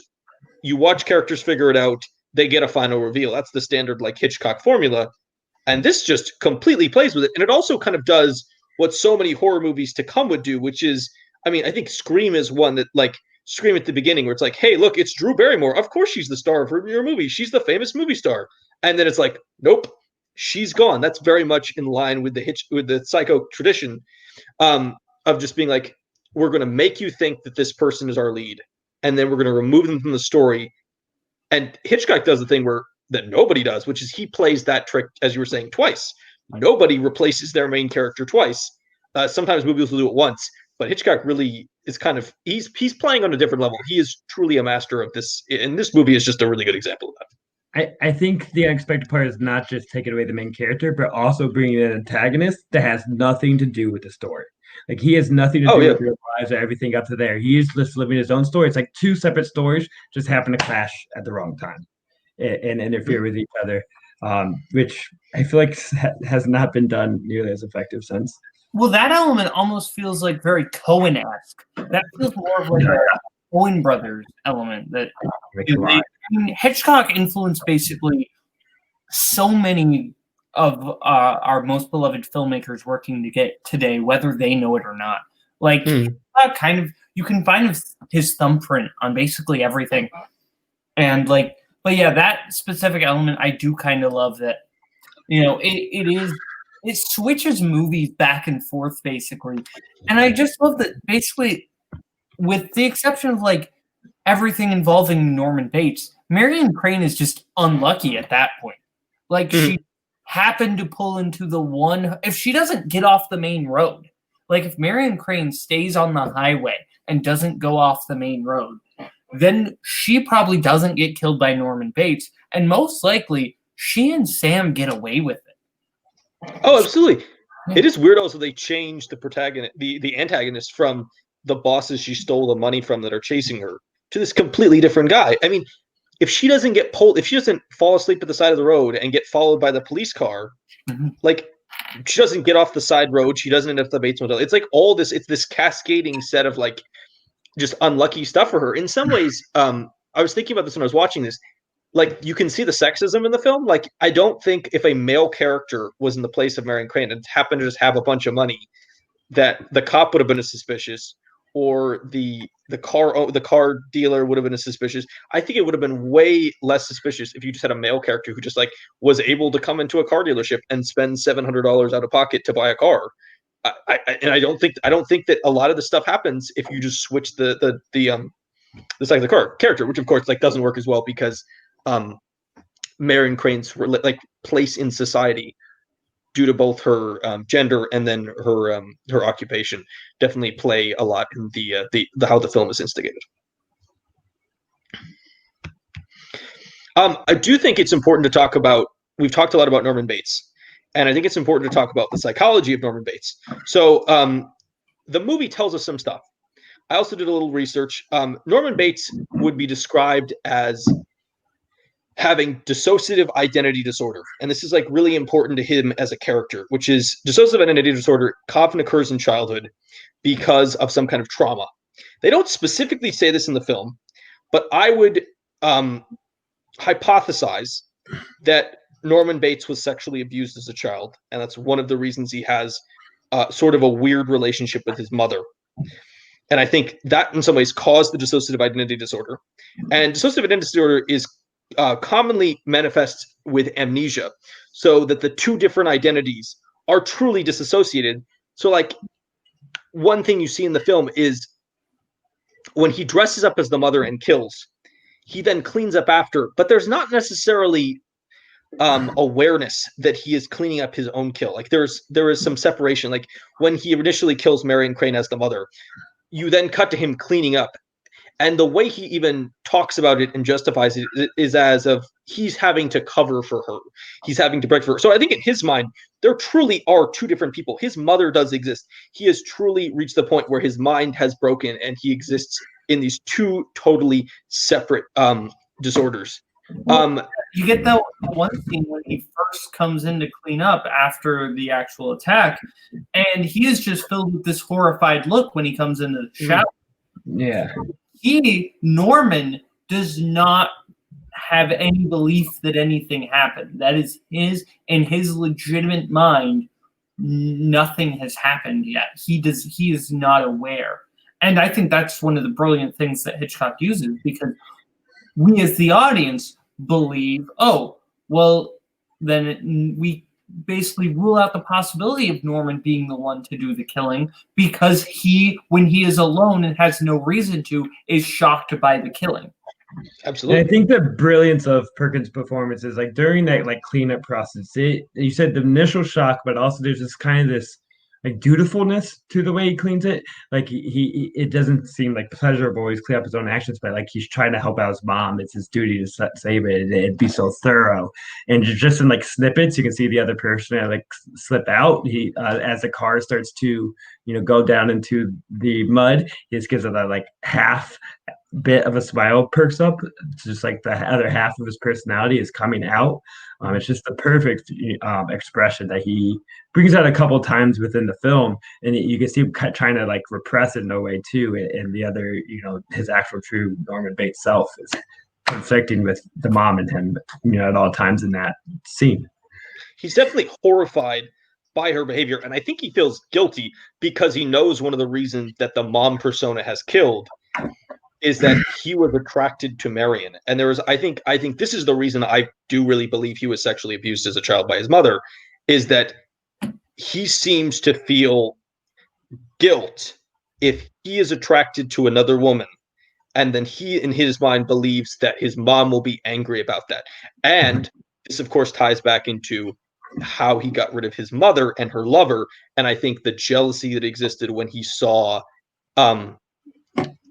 you watch characters figure it out, they get a final reveal. That's the standard Hitchcock formula. And this just completely plays with it. And it also kind of does what so many horror movies to come would do, which is, I think Scream is one that Scream at the beginning, where it's hey, look, it's Drew Barrymore. Of course she's the star of your movie. She's the famous movie star. And then it's nope, she's gone. That's very much in line with the Psycho tradition of just being we're going to make you think that this person is our lead, and then we're going to remove them from the story. And Hitchcock does the thing that nobody does, which is he plays that trick, as you were saying, twice. Nobody replaces their main character twice. Sometimes movies will do it once, but Hitchcock really is he's playing on a different level. He is truly a master of this, and this movie is just a really good example of that. I think the unexpected part is not just taking away the main character, but also bringing in an antagonist that has nothing to do with the story. He has nothing to do with real lives or everything up to there. He's just living his own story. It's two separate stories just happen to clash at the wrong time and interfere with each other, which I feel has not been done nearly as effective since. Well, that element almost feels very Coen-esque. That feels more of a Coen Brothers element. That Hitchcock influenced basically so many of our most beloved filmmakers working to get today, whether they know it or not. Kind of, you can find his thumbprint on basically everything. And but yeah, that specific element, I do kind of love that. It switches movies back and forth, basically. And I just love that, basically, with the exception of, everything involving Norman Bates, Marion Crane is just unlucky at that point. She happened to pull into the one... If she doesn't get off the main road, if Marion Crane stays on the highway and doesn't go off the main road, then she probably doesn't get killed by Norman Bates, and most likely, she and Sam get away with it. Oh, absolutely. It is weird also they changed the protagonist, the antagonist from the bosses she stole the money from that are chasing her to this completely different guy. I mean, if she doesn't fall asleep at the side of the road and get followed by the police car, like she doesn't get off the side road, she doesn't end up at the Bates Motel. It's like all this, it's this cascading set of like just unlucky stuff for her. In some ways, I was thinking about this when I was watching this. Like, you can see the sexism in the film. Like, I don't think if a male character was in the place of Marion Crane and happened to just have a bunch of money, that the cop would have been as suspicious, or the car dealer would have been as suspicious. I think it would have been way less suspicious if you just had a male character who just like was able to come into a car dealership and spend $700 out of pocket to buy a car. I don't think that a lot of the stuff happens if you just switch the side of the car character, which of course like doesn't work as well because Marion Crane's like place in society, due to both her gender and then her occupation, definitely play a lot in the how the film is instigated. I do think it's important to talk about. We've talked a lot about Norman Bates, and I think it's important to talk about the psychology of Norman Bates. So the movie tells us some stuff. I also did a little research. Norman Bates would be described as having dissociative identity disorder. And this is like really important to him as a character, which is dissociative identity disorder often occurs in childhood because of some kind of trauma. They don't specifically say this in the film, but I would hypothesize that Norman Bates was sexually abused as a child. And that's one of the reasons he has sort of a weird relationship with his mother. And I think that in some ways caused the dissociative identity disorder. And dissociative identity disorder is commonly manifests with amnesia, so that the two different identities are truly disassociated. So like one thing you see in the film is when he dresses up as the mother and kills, he then cleans up after, but there's not necessarily awareness that he is cleaning up his own kill. Like there is some separation. Like when he initially kills Marion Crane as the mother, you then cut to him cleaning up. And the way he even talks about it and justifies it is as of he's having to cover for her. He's having to break for her. So I think in his mind, there truly are two different people. His mother does exist. He has truly reached the point where his mind has broken and he exists in these two totally separate disorders. You get the one scene when he first comes in to clean up after the actual attack, and he is just filled with this horrified look when he comes into the shower. Yeah. Norman does not have any belief that anything happened. That is in his legitimate mind, nothing has happened yet. He is not aware. And I think that's one of the brilliant things that Hitchcock uses, because we as the audience believe, oh, well, then we basically rule out the possibility of Norman being the one to do the killing, because he, when he is alone and has no reason to, is shocked by the killing. Absolutely. And I think the brilliance of Perkins' performance is like during that like cleanup process, you said the initial shock, but also there's this kind of this like dutifulness to the way he cleans it. Like he it doesn't seem like pleasurable. He's clean up his own actions, but like he's trying to help out his mom. It's his duty to save it. It'd be so thorough. And just in like snippets, you can see the other person like slip out. He as the car starts to go down into the mud, he just gives it that like half bit of a smile perks up. It's just like the other half of his personality is coming out. It's just the perfect expression that he brings out a couple times within the film, and you can see him trying to like repress it in a way too. And the other, his actual true Norman Bates self is conflicting with the mom and him, at all times in that scene. He's definitely horrified by her behavior, and I think he feels guilty because he knows one of the reasons that the mom persona has killed is that he was attracted to Marion. And there was, I think this is the reason I do really believe he was sexually abused as a child by his mother, is that he seems to feel guilt if he is attracted to another woman. And then he, in his mind, believes that his mom will be angry about that. And this, of course, ties back into how he got rid of his mother and her lover. And I think the jealousy that existed when he saw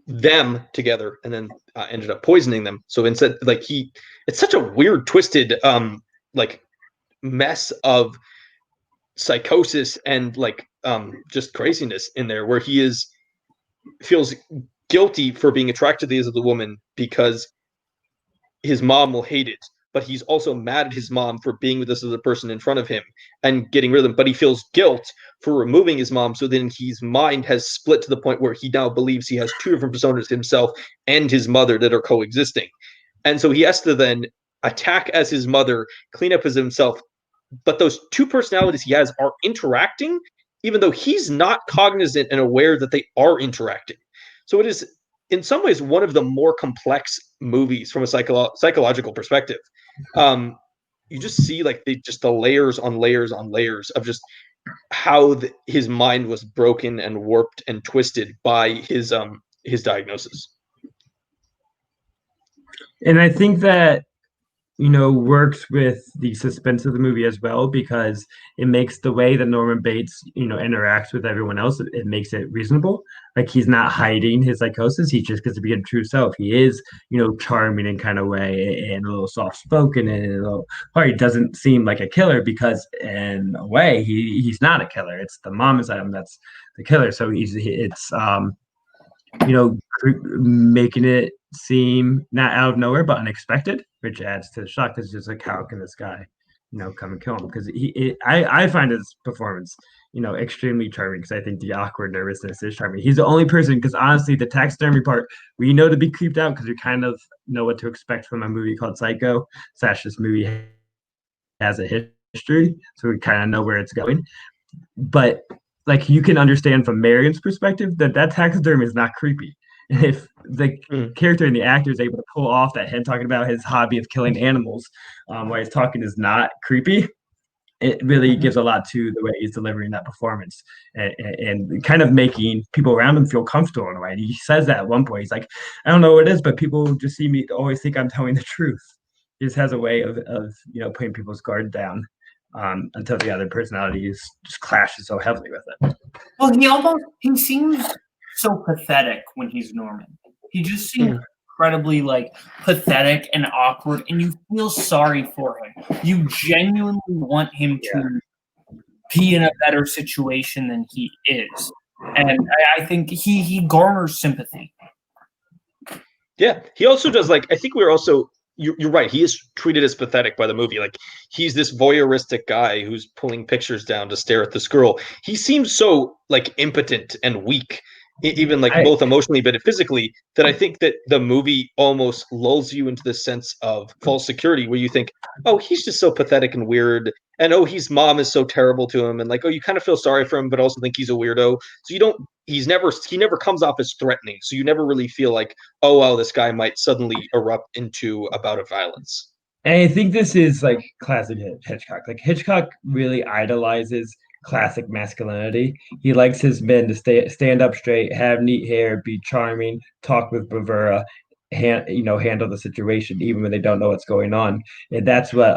them together and then ended up poisoning them. So instead, like it's such a weird, twisted, like mess of psychosis and like just craziness in there, where he is feels guilty for being attracted to this other woman because his mom will hate it, but he's also mad at his mom for being with this other person in front of him and getting rid of them. But he feels guilt for removing his mom. So then his mind has split to the point where he now believes he has two different personas, himself and his mother, that are coexisting. And so he has to then attack as his mother, clean up as himself. But those two personalities he has are interacting, even though he's not cognizant and aware that they are interacting. So it is, in some ways, one of the more complex movies from a psychological perspective. You just see like the layers on layers on layers of just how his mind was broken and warped and twisted by his diagnosis. And I think that works with the suspense of the movie as well, because it makes the way that Norman Bates, interacts with everyone else, it makes it reasonable. Like, he's not hiding his psychosis. He just gets to be a true self. He is, charming in kind of way and a little soft spoken and a little, or he doesn't seem like a killer because in a way he's not a killer. It's the mom inside him that's the killer. So making it seem not out of nowhere but unexpected, which adds to the shock. It's just like, how can this guy, come and kill him? Because I find his performance, extremely charming, because I think the awkward nervousness is charming. He's the only person, because honestly, the taxidermy part, we know to be creeped out because we kind of know what to expect from a movie called Psycho. This movie has a history, so we kind of know where it's going. But like, you can understand from Marion's perspective that taxidermy is not creepy. And if the character and the actor is able to pull off that him talking about his hobby of killing animals while he's talking is not creepy, it really gives a lot to the way he's delivering that performance and kind of making people around him feel comfortable in a way. And he says that at one point. He's like, I don't know what it is, but people just see me, always think I'm telling the truth. He just has a way of putting people's guard down until the other personalities just clashes so heavily with it. Well, he seems so pathetic when he's Norman. He just seems incredibly pathetic and awkward, and you feel sorry for him. You genuinely want him to be in a better situation than he is, and I think he garners sympathy. Yeah, he also does. I think we're also. You're right. He is treated as pathetic by the movie. Like, he's this voyeuristic guy who's pulling pictures down to stare at this girl. He seems so impotent and weak, even both emotionally but physically, that I think that the movie almost lulls you into the sense of false security, where you think, oh, he's just so pathetic and weird, and oh, his mom is so terrible to him, and oh, you kind of feel sorry for him, but also think he's a weirdo. So he never comes off as threatening. So you never really feel like, oh, wow, this guy might suddenly erupt into a bout of violence. And I think this is classic Hitchcock. Hitchcock really idolizes classic masculinity. He likes his men to stand up straight, have neat hair, be charming, talk with bravura, handle the situation even when they don't know what's going on. And that's what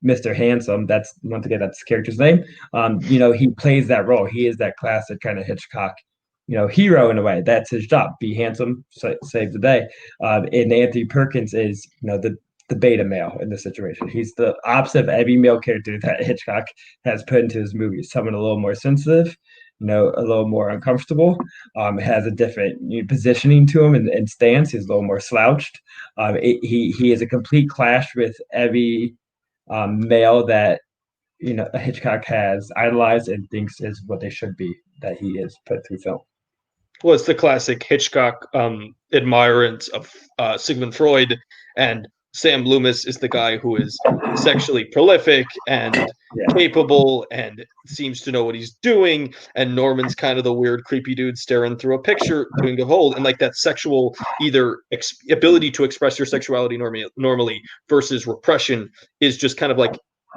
Mr. Handsome, that's his character's name. He plays that role. He is that classic kind of Hitchcock hero in a way. That's his job. Be handsome, save the day. And Anthony Perkins is, the beta male in this situation. He's the opposite of every male character that Hitchcock has put into his movies. Someone a little more sensitive, a little more uncomfortable, has a different positioning to him and stance. He's a little more slouched. He is a complete clash with every male that Hitchcock has idolized and thinks is what they should be, that he is put through film. Well, it's the classic Hitchcock admirance of Sigmund Freud, and Sam Loomis is the guy who is sexually prolific and capable and seems to know what he's doing, and Norman's kind of the weird, creepy dude staring through a picture, doing the whole, and that sexual either ability to express your sexuality normally versus repression is just kind of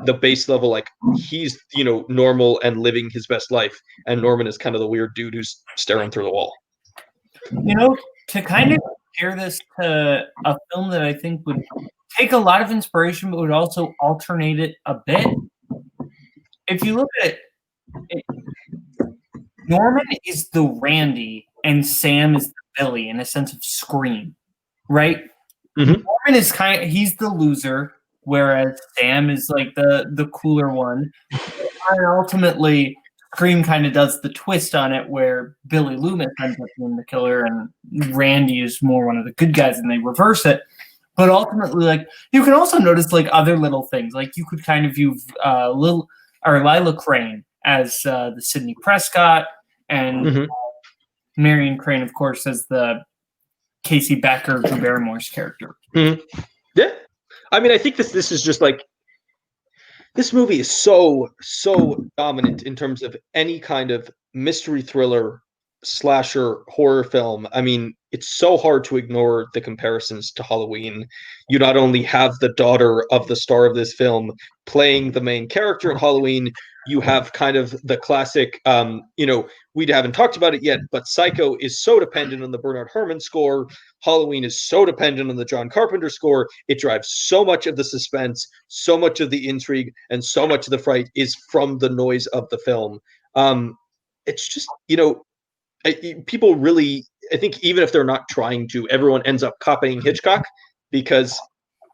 the base level. He's normal and living his best life, and Norman is kind of the weird dude who's staring through the wall. To kind of compare this to a film that I think would take a lot of inspiration, but would also alternate it a bit. If you look at it, Norman is the Randy and Sam is the Billy in a sense of Scream, right? Mm-hmm. Norman is he's the loser, whereas Sam is the cooler one. And ultimately Scream kind of does the twist on it where Billy Loomis ends up being the killer and Randy is more one of the good guys, and they reverse it. But ultimately, like, you can also notice like other little things. Like, you could kind of view Lila Crane as the Sidney Prescott, and Marion Crane, of course, as the Casey Becker, Drew Barrymore's character. Yeah, I mean, I think this is just like, this movie is so dominant in terms of any kind of mystery thriller, slasher, horror film. I mean, it's so hard to ignore the comparisons to Halloween. You not only have the daughter of the star of this film playing the main character in Halloween, you have kind of the classic, we haven't talked about it yet, but Psycho is so dependent on the Bernard Herrmann score. Halloween is so dependent on the John Carpenter score. It drives so much of the suspense, so much of the intrigue, and so much of the fright is from the noise of the film. It's just, people really, I think even if they're not trying to, everyone ends up copying Hitchcock, because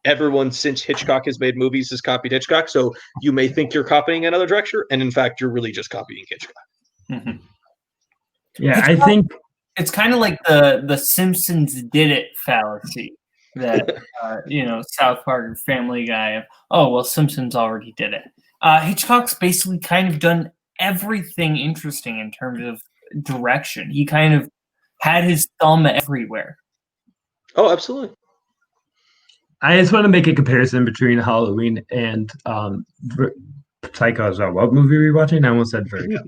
everyone since Hitchcock has made movies has copied Hitchcock. So you may think you're copying another director, and in fact, you're really just copying Hitchcock. Mm-hmm. Yeah, Hitchcock, I think it's kind of like the Simpsons did it fallacy that South Park or Family Guy. Oh well, Simpsons already did it. Hitchcock's basically kind of done everything interesting in terms of direction. He kind of had his thumb everywhere. Oh, absolutely. I just want to make a comparison between Halloween and Psycho as well. What movie are we watching? I almost said Vertigo.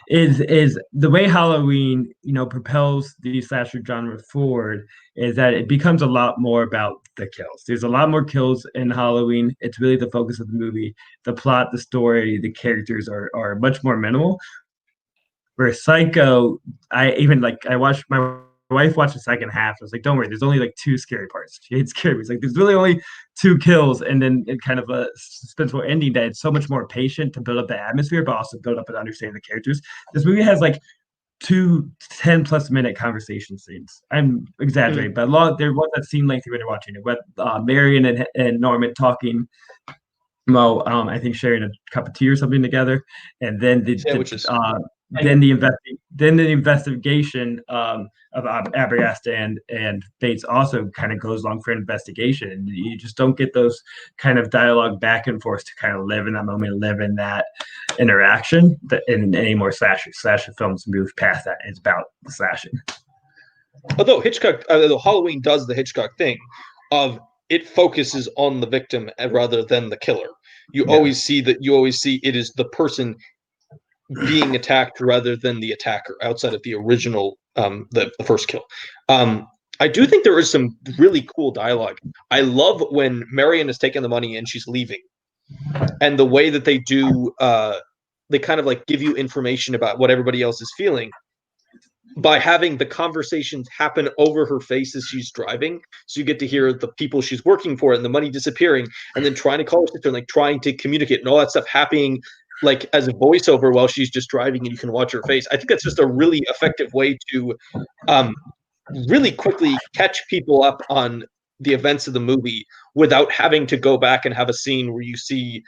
Is the way Halloween, propels the slasher genre forward is that it becomes a lot more about the kills. There's a lot more kills in Halloween. It's really the focus of the movie. The plot, the story, the characters are much more minimal. Where Psycho, I watched my wife watched the second half. I was like, don't worry, there's only like 2 scary parts. She hates scary movies. Like, there's really only 2 kills, and then it kind of a suspenseful ending that it's so much more patient to build up the atmosphere, but also build up and understand the characters. This movie has like 2 10+ minute conversation scenes. I'm exaggerating, but there was that scene lengthy when you're watching it with Marion and Norman talking. I think sharing a cup of tea or something together, and then the investigation of Abergast and Bates also kind of goes along for an investigation, and you just don't get those kind of dialogue back and forth to kind of live in that moment, live in that interaction. In any more slasher films move past that. It's about the slashing. Although Halloween does the Hitchcock thing of it focuses on the victim rather than the killer. You always see it is the person being attacked rather than the attacker, outside of the original, the first kill. I do think there is some really cool dialogue. I love when Marion has taken the money and she's leaving, and the way that they do, they kind of like give you information about what everybody else is feeling by having the conversations happen over her face as she's driving. So you get to hear the people she's working for and the money disappearing, and then trying to call her sister and like trying to communicate and all that stuff happening like as a voiceover while she's just driving, and you can watch her face. I think that's just a really effective way to really quickly catch people up on the events of the movie without having to go back and have a scene where you see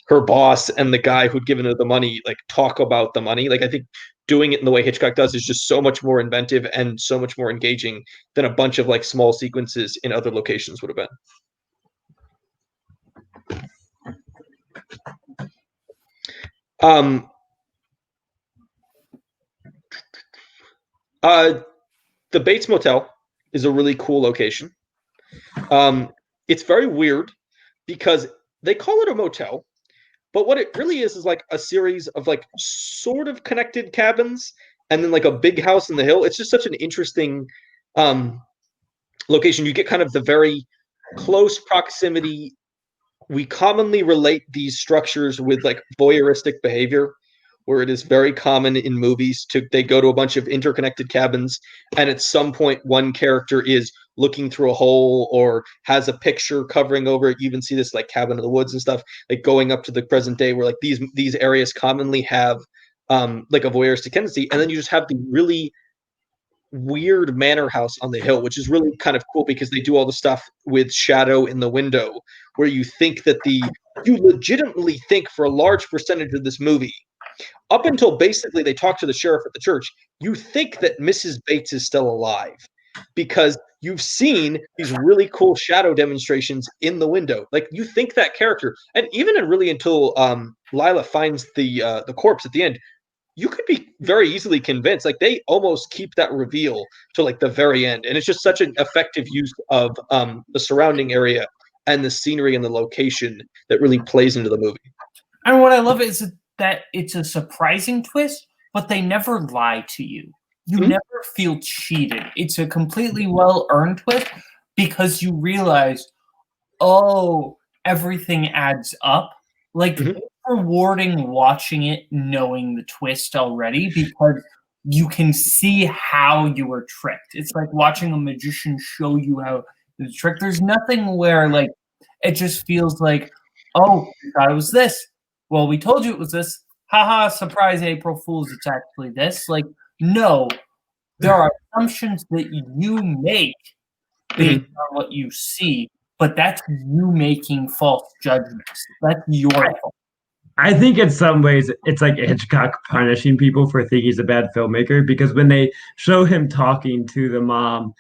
her boss and the guy who'd given her the money like talk about the money. Like, I think doing it in the way Hitchcock does is just so much more inventive and so much more engaging than a bunch of like small sequences in other locations would have been. The Bates Motel is a really cool location. It's very weird because they call it a motel, but what it really is like a series of like sort of connected cabins and then like a big house in the hill. It's just such an interesting location. You get kind of the very close proximity. We commonly relate these structures with like voyeuristic behavior, where it is very common in movies they go to a bunch of interconnected cabins, and at some point one character is looking through a hole or has a picture covering over it. You even see this like Cabin in the Woods and stuff, like going up to the present day, where like these areas commonly have like a voyeuristic tendency. And then you just have the really weird manor house on the hill, which is really kind of cool because they do all the stuff with shadow in the window, where you think that you legitimately think for a large percentage of this movie up until basically they talk to the sheriff at the church, you think that Mrs. Bates is still alive because you've seen these really cool shadow demonstrations in the window. Like you think that character, and even really until Lila finds the corpse at the end, you could be very easily convinced. Like they almost keep that reveal to like the very end, and it's just such an effective use of the surrounding area and the scenery and the location that really plays into the movie. And what I love is that it's a surprising twist, but they never lie to you. You never feel cheated. It's a completely well-earned twist because you realize, oh, everything adds up. Like, it's rewarding watching it knowing the twist already because you can see how you were tricked. It's like watching a magician show you how the trick. There's nothing where, like, it just feels like, oh, you thought it was this. Well, we told you it was this. Haha, surprise, April Fools, it's actually this. Like, no, there are assumptions that you make based on what you see, but that's you making false judgments. That's your fault. I think in some ways it's like Hitchcock punishing people for thinking he's a bad filmmaker because when they show him talking to the mom,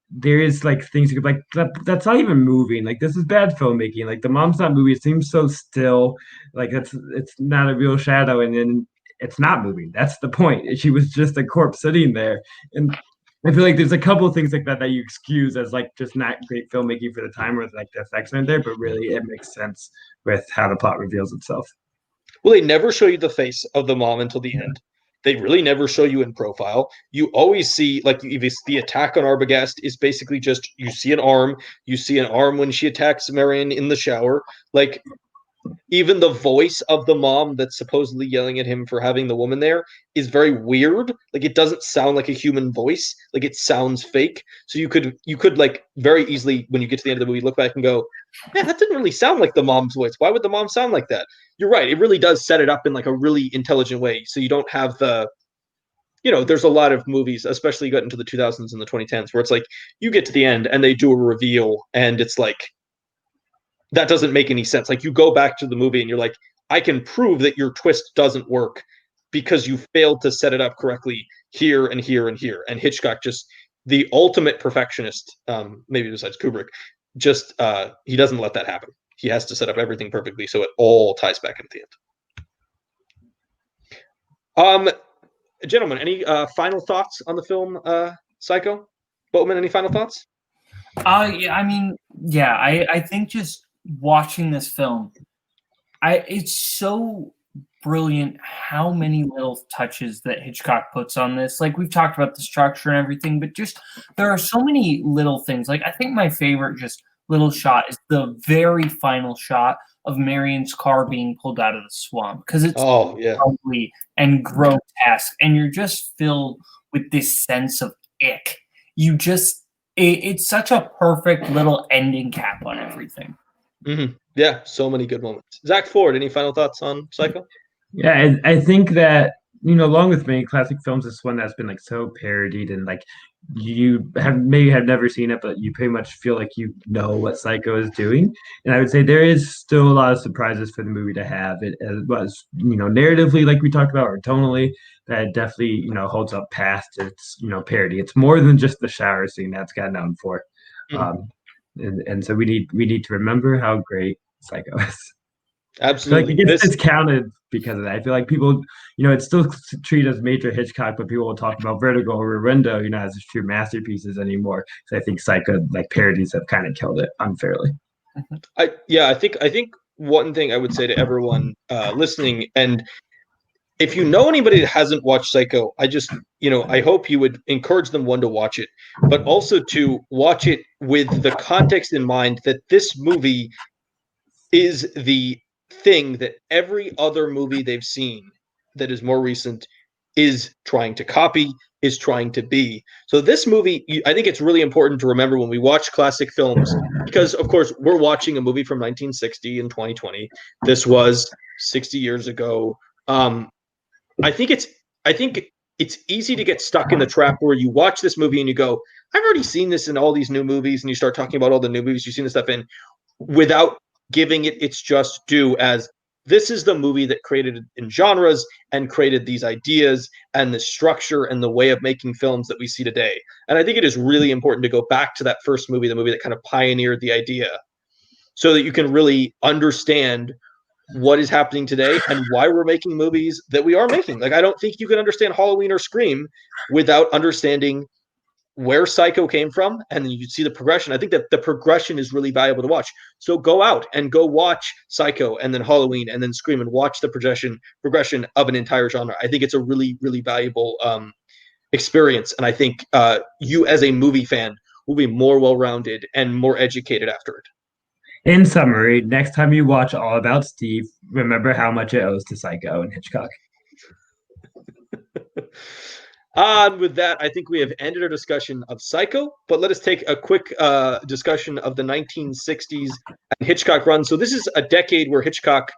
there is like things you could like that's not even moving. Like this is bad filmmaking. Like the mom's not moving. It seems so still. Like it's not a real shadow, and then it's not moving. That's the point. She was just a corpse sitting there, and I feel like there's a couple of things like that you excuse as like just not great filmmaking for the time where like the effects aren't there, but really it makes sense with how the plot reveals itself. Well, they never show you the face of the mom until the end. They really never show you in profile. You always see, like, the attack on Arbogast is basically just you see an arm. You see an arm when she attacks Marion in the shower. Like, even the voice of the mom that's supposedly yelling at him for having the woman there is very weird. Like it doesn't sound like a human voice. Like it sounds fake. So you could like very easily when you get to the end of the movie look back and go, man, that didn't really sound like the mom's voice. Why would the mom sound like that? You're right. It really does set it up in like a really intelligent way. So you don't have the there's a lot of movies, especially got into the 2000s and the 2010s, where it's like you get to the end and they do a reveal and it's like that doesn't make any sense. Like you go back to the movie and you're like, I can prove that your twist doesn't work because you failed to set it up correctly here and here and here. And Hitchcock, just the ultimate perfectionist, maybe besides Kubrick, just he doesn't let that happen. He has to set up everything perfectly so it all ties back at the end. Gentlemen, any final thoughts on the film Psycho? Boatman, any final thoughts? Yeah, I mean, yeah, I think just watching this film, it's so brilliant how many little touches that Hitchcock puts on this. Like we've talked about the structure and everything, but just there are so many little things. Like I think my favorite just little shot is the very final shot of Marion's car being pulled out of the swamp because it's ugly and grotesque, and you're just filled with this sense of ick. You just it's such a perfect little ending cap on everything. Yeah, so many good moments. Zack Ford, any final thoughts on Psycho? Yeah, I think that along with many classic films, it's one that's been like so parodied and like you have never seen it, but you pretty much feel like you know what Psycho is doing. And I would say there is still a lot of surprises for the movie to have. It was narratively, like we talked about, or tonally, that it definitely holds up past its parody. It's more than just the shower scene that's got known for. And so we need to remember how great Psycho is. Absolutely. Like it's counted because of that. I feel like people, it's still treated as major Hitchcock, but people will talk about Vertigo or Rendo, as true masterpieces anymore. So I think Psycho, like parodies, have kind of killed it unfairly. I think one thing I would say to everyone listening, and if you know anybody that hasn't watched Psycho, I just, I hope you would encourage them, one, to watch it, but also to watch it with the context in mind that this movie is the thing that every other movie they've seen that is more recent is trying to copy, is trying to be. So this movie, I think it's really important to remember when we watch classic films, because of course we're watching a movie from 1960 in 2020. This was 60 years ago. I think it's easy to get stuck in the trap where you watch this movie and you go, I've already seen this in all these new movies, and you start talking about all the new movies you've seen this stuff in without giving it its just due as this is the movie that created in genres and created these ideas and the structure and the way of making films that we see today. And I think it is really important to go back to that first movie, the movie that kind of pioneered the idea, so that you can really understand what is happening today and why we're making movies that we are making. Like, I don't think you can understand Halloween or Scream without understanding where Psycho came from, and then you see the progression. I think that the progression is really valuable to watch. So go out and go watch Psycho, and then Halloween, and then Scream, and watch the progression of an entire genre. I think it's a really, really valuable experience, and I think you as a movie fan will be more well-rounded and more educated after it. In summary, next time you watch All About Steve, remember how much it owes to Psycho and Hitchcock. With that, I think we have ended our discussion of Psycho, but let us take a quick discussion of the 1960s and Hitchcock run. So this is a decade where Hitchcock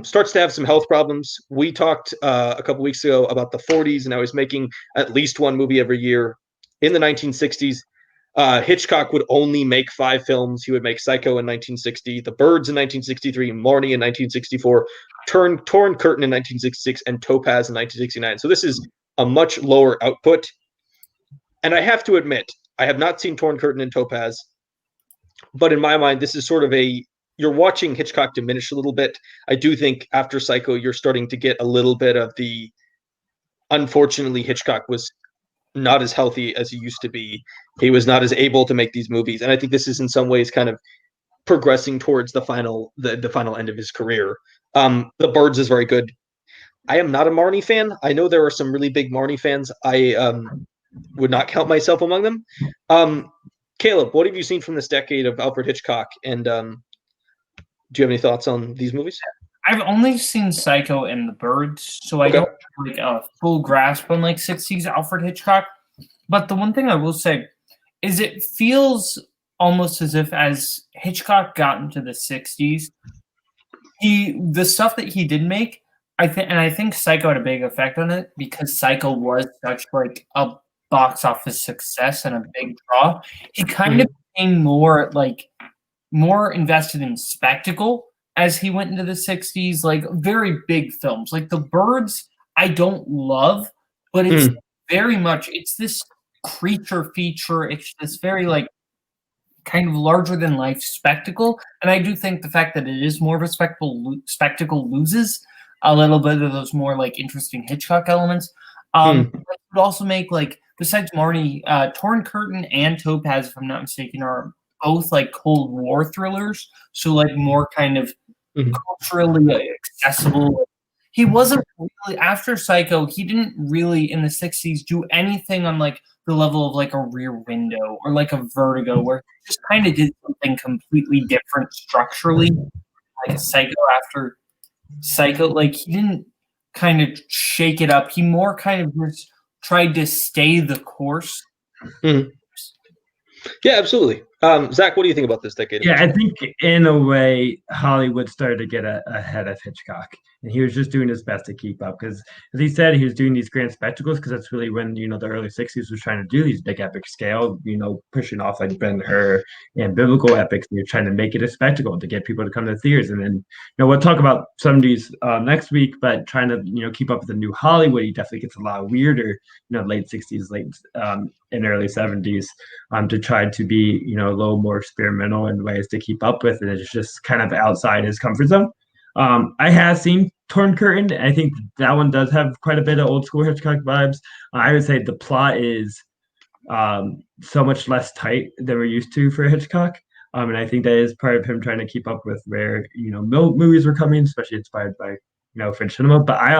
starts to have some health problems. We talked a couple weeks ago about the 40s, and how he's making at least one movie every year. In the 1960s, Hitchcock would only make 5 films. He would make Psycho in 1960, The Birds in 1963, Marnie in 1964, Torn Curtain in 1966, and Topaz in 1969. So this is a much lower output. And I have to admit, I have not seen Torn Curtain and Topaz, but in my mind, this is sort of you're watching Hitchcock diminish a little bit. I do think after Psycho, you're starting to get a little bit of unfortunately, Hitchcock was not as healthy as he used to be. He was not as able to make these movies. And I think this is in some ways kind of progressing towards the final end of his career. The Birds is very good. I am not a Marnie fan. I know there are some really big Marnie fans. I would not count myself among them. Caleb, what have you seen from this decade of Alfred Hitchcock? And do you have any thoughts on these movies? I've only seen Psycho and The Birds, so I don't have like a full grasp on like 60s Alfred Hitchcock. But the one thing I will say is it feels almost as if as Hitchcock got into the 60s, the stuff that he did make, I think Psycho had a big effect on it, because Psycho was such like a box office success and a big draw. He kind of became more invested in spectacle as he went into the 60s, like very big films. Like The Birds, I don't love, but it's very much, it's this creature feature. It's this very like kind of larger than life spectacle. And I do think the fact that it is more of a spectacle loses a little bit of those more like interesting Hitchcock elements. It would also make, like, besides Marnie, Torn Curtain and Topaz, if I'm not mistaken, are both like Cold War thrillers. So like more kind of culturally accessible. He wasn't really, after Psycho, he didn't really in the 60s do anything on like the level of like a Rear Window or like a Vertigo, where he just kind of did something completely different structurally, like a Psycho. After Psycho, like he didn't kind of shake it up. He more kind of just tried to stay the course. Yeah, absolutely. Zack, what do you think about this decade? Yeah, I think in a way Hollywood started to get ahead of Hitchcock, and he was just doing his best to keep up, because as he said, he was doing these grand spectacles, because that's really when the early 60s was trying to do these big epic scale, pushing off like Ben-Hur and biblical epics, and you're trying to make it a spectacle to get people to come to the theaters. And then we'll talk about some of these next week, but trying to keep up with the new Hollywood, he definitely gets a lot weirder, late 60s, late and early 70s, to try to be a little more experimental in ways to keep up with, and it's just kind of outside his comfort zone. I have seen Torn Curtain. I think that one does have quite a bit of old school Hitchcock vibes. I would say the plot is so much less tight than we're used to for Hitchcock. And I think that is part of him trying to keep up with where movies were coming, especially inspired by French cinema. But I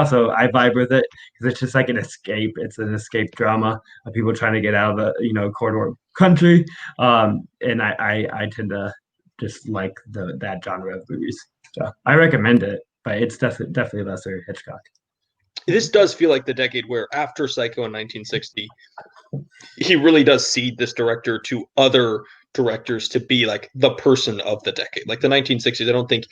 vibe with it because it's just like an escape. It's an escape drama of people trying to get out of the Cold War country. And I tend to just like that genre of movies. So I recommend it, but it's definitely lesser Hitchcock. This does feel like the decade where, after Psycho in 1960, he really does cede this director to other directors to be like the person of the decade. Like the 1960s, I don't think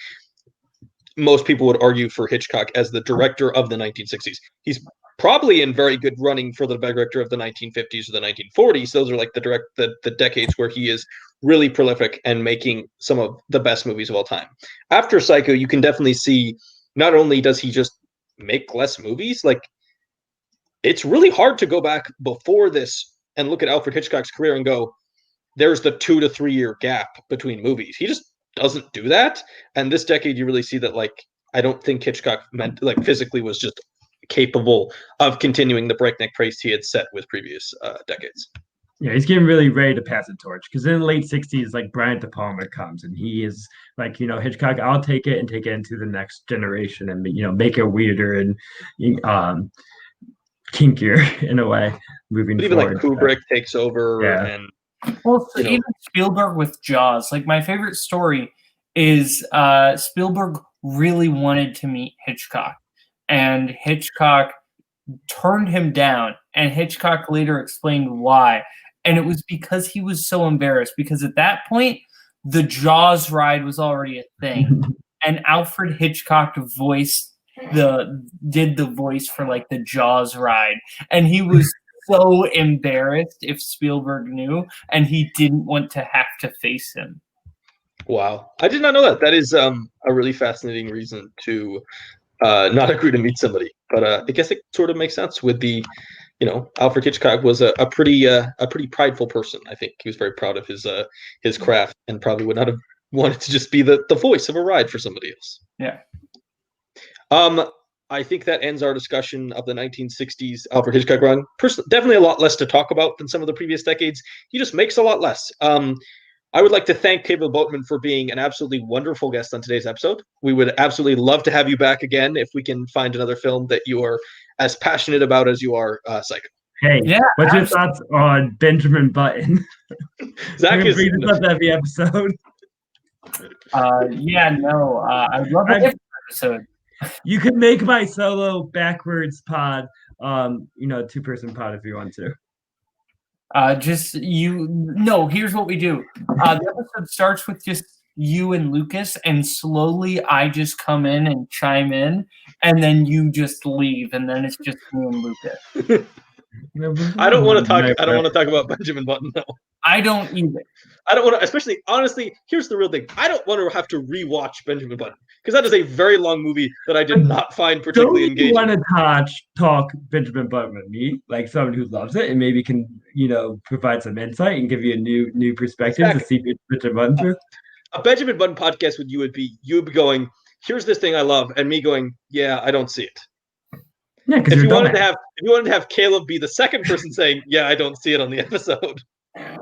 most people would argue for Hitchcock as the director of the 1960s. He's probably in very good running for the director of the 1950s or the 1940s. Those are like the decades where he is really prolific and making some of the best movies of all time. After Psycho, you can definitely see not only does he just make less movies, like it's really hard to go back before this and look at Alfred Hitchcock's career and go, there's the 2 to 3 year gap between movies. He just doesn't do that. And this decade, you really see that, like, I don't think Hitchcock meant, like, physically was just capable of continuing the breakneck pace he had set with previous decades. Yeah, he's getting really ready to pass the torch because in the late 60s, like Brian De Palma comes and he is like, Hitchcock, I'll take it and take it into the next generation and, make it weirder and kinkier in a way moving but even forward. Like Kubrick takes over and well, so even Spielberg with Jaws. Like my favorite story is Spielberg really wanted to meet Hitchcock, and Hitchcock turned him down, and Hitchcock later explained why. And it was because he was so embarrassed, because at that point, the Jaws ride was already a thing. And Alfred Hitchcock did the voice for like the Jaws ride. And he was so embarrassed if Spielberg knew, and he didn't want to have to face him. Wow. I did not know that. That is a really fascinating reason to not agree to meet somebody. But I guess it sort of makes sense with the, Alfred Hitchcock was a pretty prideful person. I think he was very proud of his craft and probably would not have wanted to just be the voice of a ride for somebody else. Yeah. I think that ends our discussion of the 1960s Alfred Hitchcock run. Definitely a lot less to talk about than some of the previous decades. He just makes a lot less. I would like to thank Caleb Boatman for being an absolutely wonderful guest on today's episode. We would absolutely love to have you back again if we can find another film that you are as passionate about as you are Psycho. Hey, what's your thoughts on Benjamin Button? Zack is bring this up every episode. I love every episode. You could make my solo backwards pod, 2-person pod if you want to. Here's what we do. The episode starts with just you and Lucas, and slowly I just come in and chime in, and then you just leave, and then it's just me and Lucas. I don't want to talk about Benjamin Button, though. I don't either. I don't want to, especially, honestly, here's the real thing. I don't want to have to rewatch Benjamin Button, because that is a very long movie that I did not find particularly engaging. Don't you want to talk Benjamin Button with me, like someone who loves it, and maybe can, provide some insight and give you a new perspective to see Benjamin Button through? A Benjamin Button podcast with you would be going, here's this thing I love, and me going, yeah, I don't see it. Yeah, because if you wanted to have Caleb be the second person saying, yeah, I don't see it on the episode.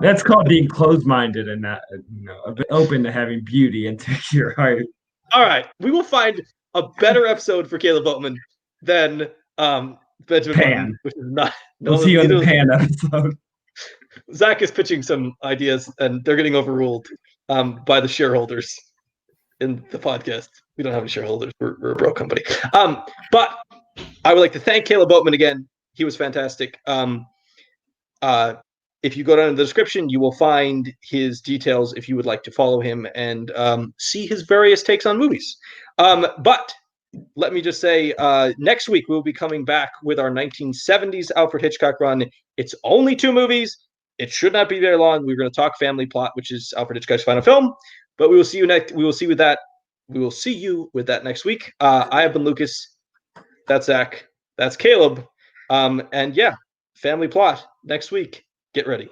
That's called being closed-minded and not, a bit open to having beauty into your heart. All right, we will find a better episode for Caleb Boatman than Benjamin Button, which is not. We'll see you on the Pan episode. Zack is pitching some ideas, and they're getting overruled by the shareholders in the podcast. We don't have any shareholders. We're a broke company. But I would like to thank Caleb Boatman again. He was fantastic. If you go down in the description, you will find his details if you would like to follow him and see his various takes on movies. But let me just say, next week we'll be coming back with our 1970s Alfred Hitchcock run. It's only 2 movies. It should not be very long. We're going to talk Family Plot, which is Alfred Hitchcock's final film. But we will see you next. We will see you with that next week. I have been Lucas. That's Zack. That's Caleb. And yeah, Family Plot next week. Get ready.